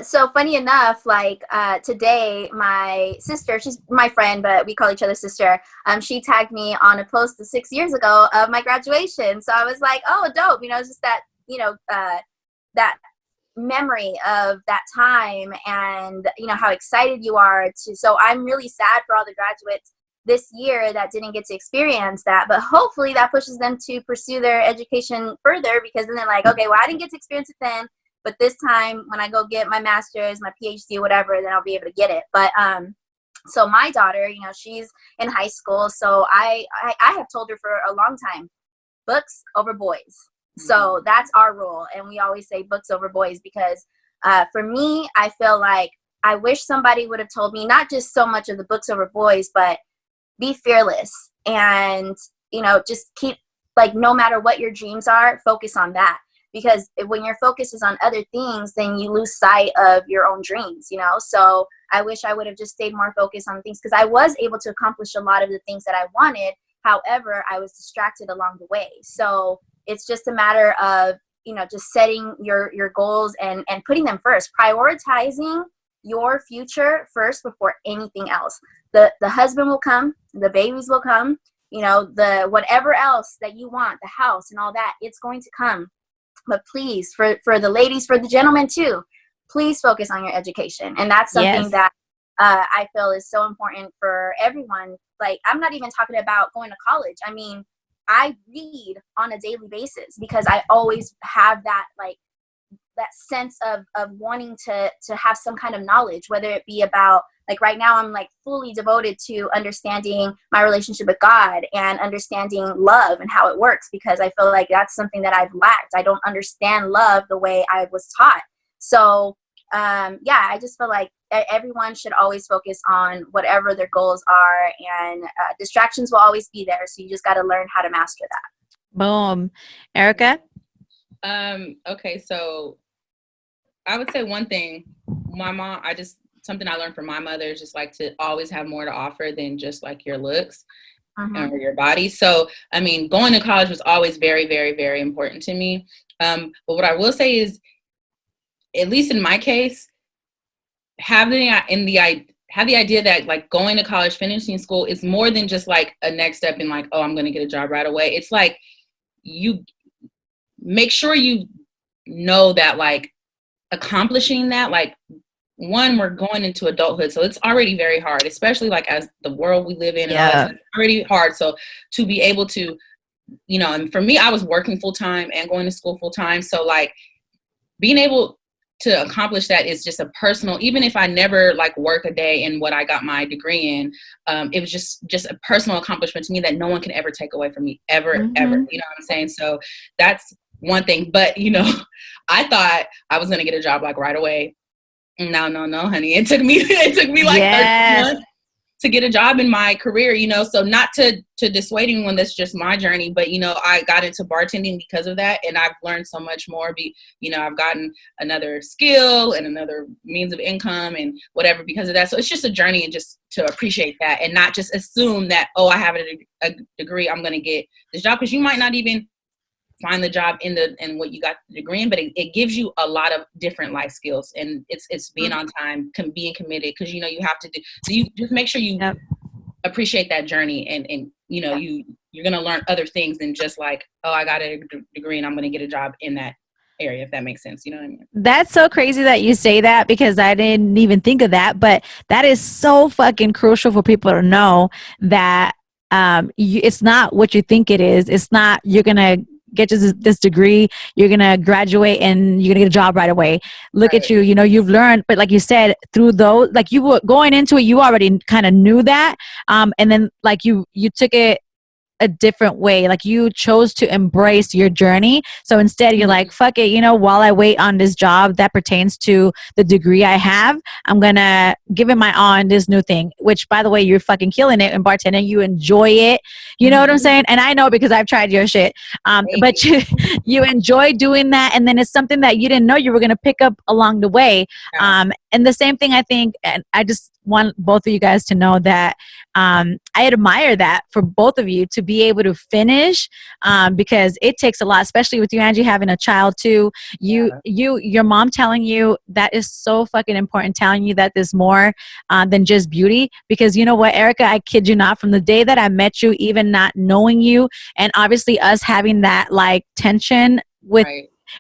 So funny enough, like today, my sister, she's my friend, but we call each other sister. She tagged me on a post of 6 years ago of my graduation. So I was like, oh, dope. It's just that, that memory of that time, and how excited you are to. So I'm really sad for all the graduates this year that didn't get to experience that, but hopefully that pushes them to pursue their education further, because then they're like, okay, well, I didn't get to experience it then, but this time when I go get my master's, my PhD, whatever, then I'll be able to get it. But so my daughter, she's in high school, so I have told her for a long time, books over boys. So that's our rule, and we always say books over boys, because for me, I feel like I wish somebody would have told me not just so much of the books over boys, but be fearless, and just keep, like, no matter what your dreams are, focus on that, because when your focus is on other things, then you lose sight of your own dreams. So I wish I would have just stayed more focused on things, because I was able to accomplish a lot of the things that I wanted. However, I was distracted along the way. So it's just a matter of just setting your goals and putting them first, prioritizing your future first before anything else. The husband will come, the babies will come, the whatever else that you want, the house and all that, it's going to come. But please, for the ladies, for the gentlemen too, please focus on your education. And that's something that I feel is so important for everyone. Like, I'm not even talking about going to college. I mean, I read on a daily basis, because I always have that, like, that sense of wanting to have some kind of knowledge, whether it be about, like, right now I'm like fully devoted to understanding my relationship with God and understanding love and how it works, because I feel like that's something that I've lacked. I don't understand love the way I was taught. So I just feel like everyone should always focus on whatever their goals are, and distractions will always be there. So you just got to learn how to master that. Boom. Erica? Okay, so I would say one thing, my mom, something I learned from my mother is just like to always have more to offer than just like your looks or your body. So, I mean, going to college was always very, very, very important to me. But what I will say is, at least in my case, have the idea that, like, going to college, finishing school is more than just like a next step in, like, oh, I'm going to get a job right away. It's like, you make sure you know that, like, accomplishing that, like, one, we're going into adulthood, so it's already very hard, especially like as the world we live in and all that stuff, it's already hard. So to be able to, you know, and for me, I was working full time and going to school full time. So like being able to accomplish that is just a personal, even if I never like work a day in what I got my degree in, it was just a personal accomplishment to me that no one can ever take away from me, ever, you know what I'm saying? So that's one thing. But, you know, I thought I was going to get a job like right away. No, honey. It took me like 13 months to get a job in my career, you know, so not to dissuade anyone, that's just my journey. But, you know, I got into bartending because of that. And I've learned so much more. You know, I've gotten another skill and another means of income and whatever because of that. So it's just a journey, and just to appreciate that and not just assume that, oh, I have a degree, I'm going to get this job, because you might not even find the job in what you got the degree in, but it gives you a lot of different life skills, and it's being on time, being committed, because you know you have to do. So you just make sure you appreciate that journey, and you know you're gonna learn other things than just like, oh, I got a degree and I'm gonna get a job in that area, if that makes sense. You know what I mean? That's so crazy that you say that, because I didn't even think of that, but that is so fucking crucial for people to know that it's not what you think it is. It's not you're gonna get this degree, you're gonna graduate and you're gonna get a job right away. Look at you, you know, you've learned, but like you said, through those, like you were going into it, you already kind of knew that, and then like you took it a different way. Like you chose to embrace your journey. So instead you're like, fuck it, you know, while I wait on this job that pertains to the degree I have, I'm gonna give it my all on this new thing, which by the way, you're fucking killing it in bartending. You enjoy it. You know what I'm saying? And I know because I've tried your shit. But you enjoy doing that. And then it's something that you didn't know you were going to pick up along the way. And the same thing, I think, and I just want both of you guys to know that I admire that for both of you to be able to finish, because it takes a lot, especially with you, Angie, having a child too. Your mom telling you that is so fucking important, telling you that there's more than just beauty. Because you know what, Erica, I kid you not, from the day that I met you, even not knowing you, and obviously us having that like tension with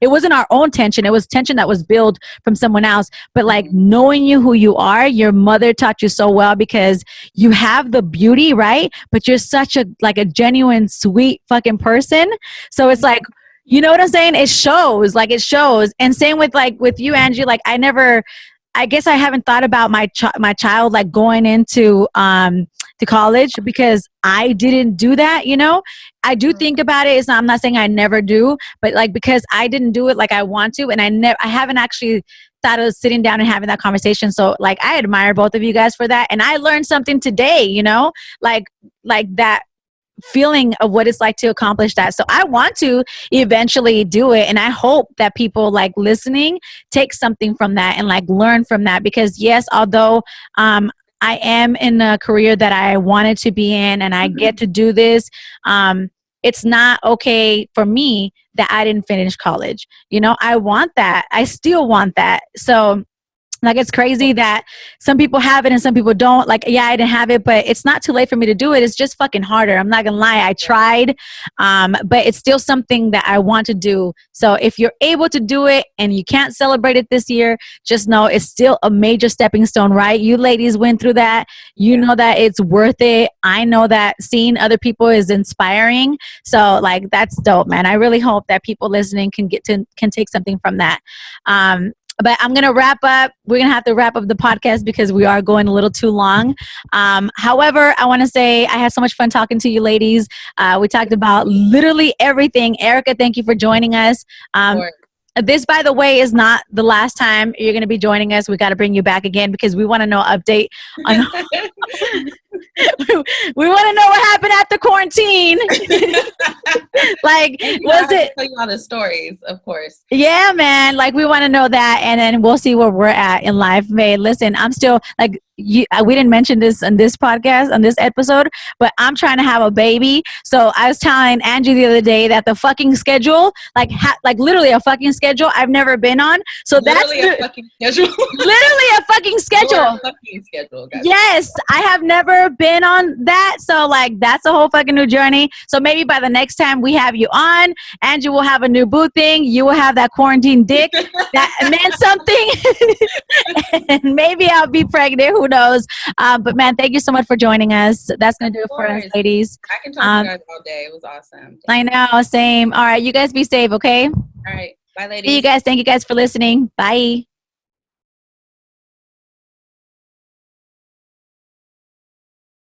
it wasn't our own tension, it was tension that was built from someone else, but like knowing you who you are, your mother taught you so well, because you have the beauty, right? But you're such a genuine sweet fucking person. So it's like, you know what I'm saying? It shows. And same with like with you, Angie, like I guess I haven't thought about my child like going into to college, because I didn't do that, you know. I do think about it. I'm not saying I never do, but like because I didn't do it like I want to, and I haven't actually thought of sitting down and having that conversation. So like I admire both of you guys for that, and I learned something today, you know, like that feeling of what it's like to accomplish that. So I want to eventually do it, and I hope that people like listening take something from that and like learn from that, because yes, although I am in a career that I wanted to be in and I get to do this, it's not okay for me that I didn't finish college. You know, I want that. I still want that. So like, it's crazy that some people have it and some people don't. Like, yeah, I didn't have it, but it's not too late for me to do it. It's just fucking harder. I'm not gonna lie. I tried, but it's still something that I want to do. So if you're able to do it and you can't celebrate it this year, just know it's still a major stepping stone, right? You ladies went through that. You know that it's worth it. I know that seeing other people is inspiring. So like, that's dope, man. I really hope that people listening can take something from that. But I'm going to wrap up. We're going to have to wrap up the podcast because we are going a little too long. However, I want to say I had so much fun talking to you ladies. We talked about literally everything. Erica, thank you for joining us. This, by the way, is not the last time you're going to be joining us. We got to bring you back again because we want to know update on we want to know what happened after quarantine. Like, was it? Tell you all the stories, of course. Yeah, man. Like, we want to know that, and then we'll see where we're at in life. May listen, I'm still like we didn't mention this on this podcast, on this episode, but I'm trying to have a baby. So I was telling Angie the other day that the fucking schedule, like literally a fucking schedule I've never been on. So literally that's a fucking schedule. Literally a fucking schedule. A fucking schedule, guys. Yes, I have never been on that. So like, that's a whole fucking new journey. So maybe by the next time we have you on, Angie will have a new boo thing. You will have that quarantine dick that meant something. and maybe I'll be pregnant. Who knows? But man, thank you so much for joining us. That's gonna do it for us, course. ladies. I can talk to you guys all day. It was awesome. I know, same. All right, you guys be safe, okay? All right. Bye, ladies. See you guys. Thank you guys for listening. Bye.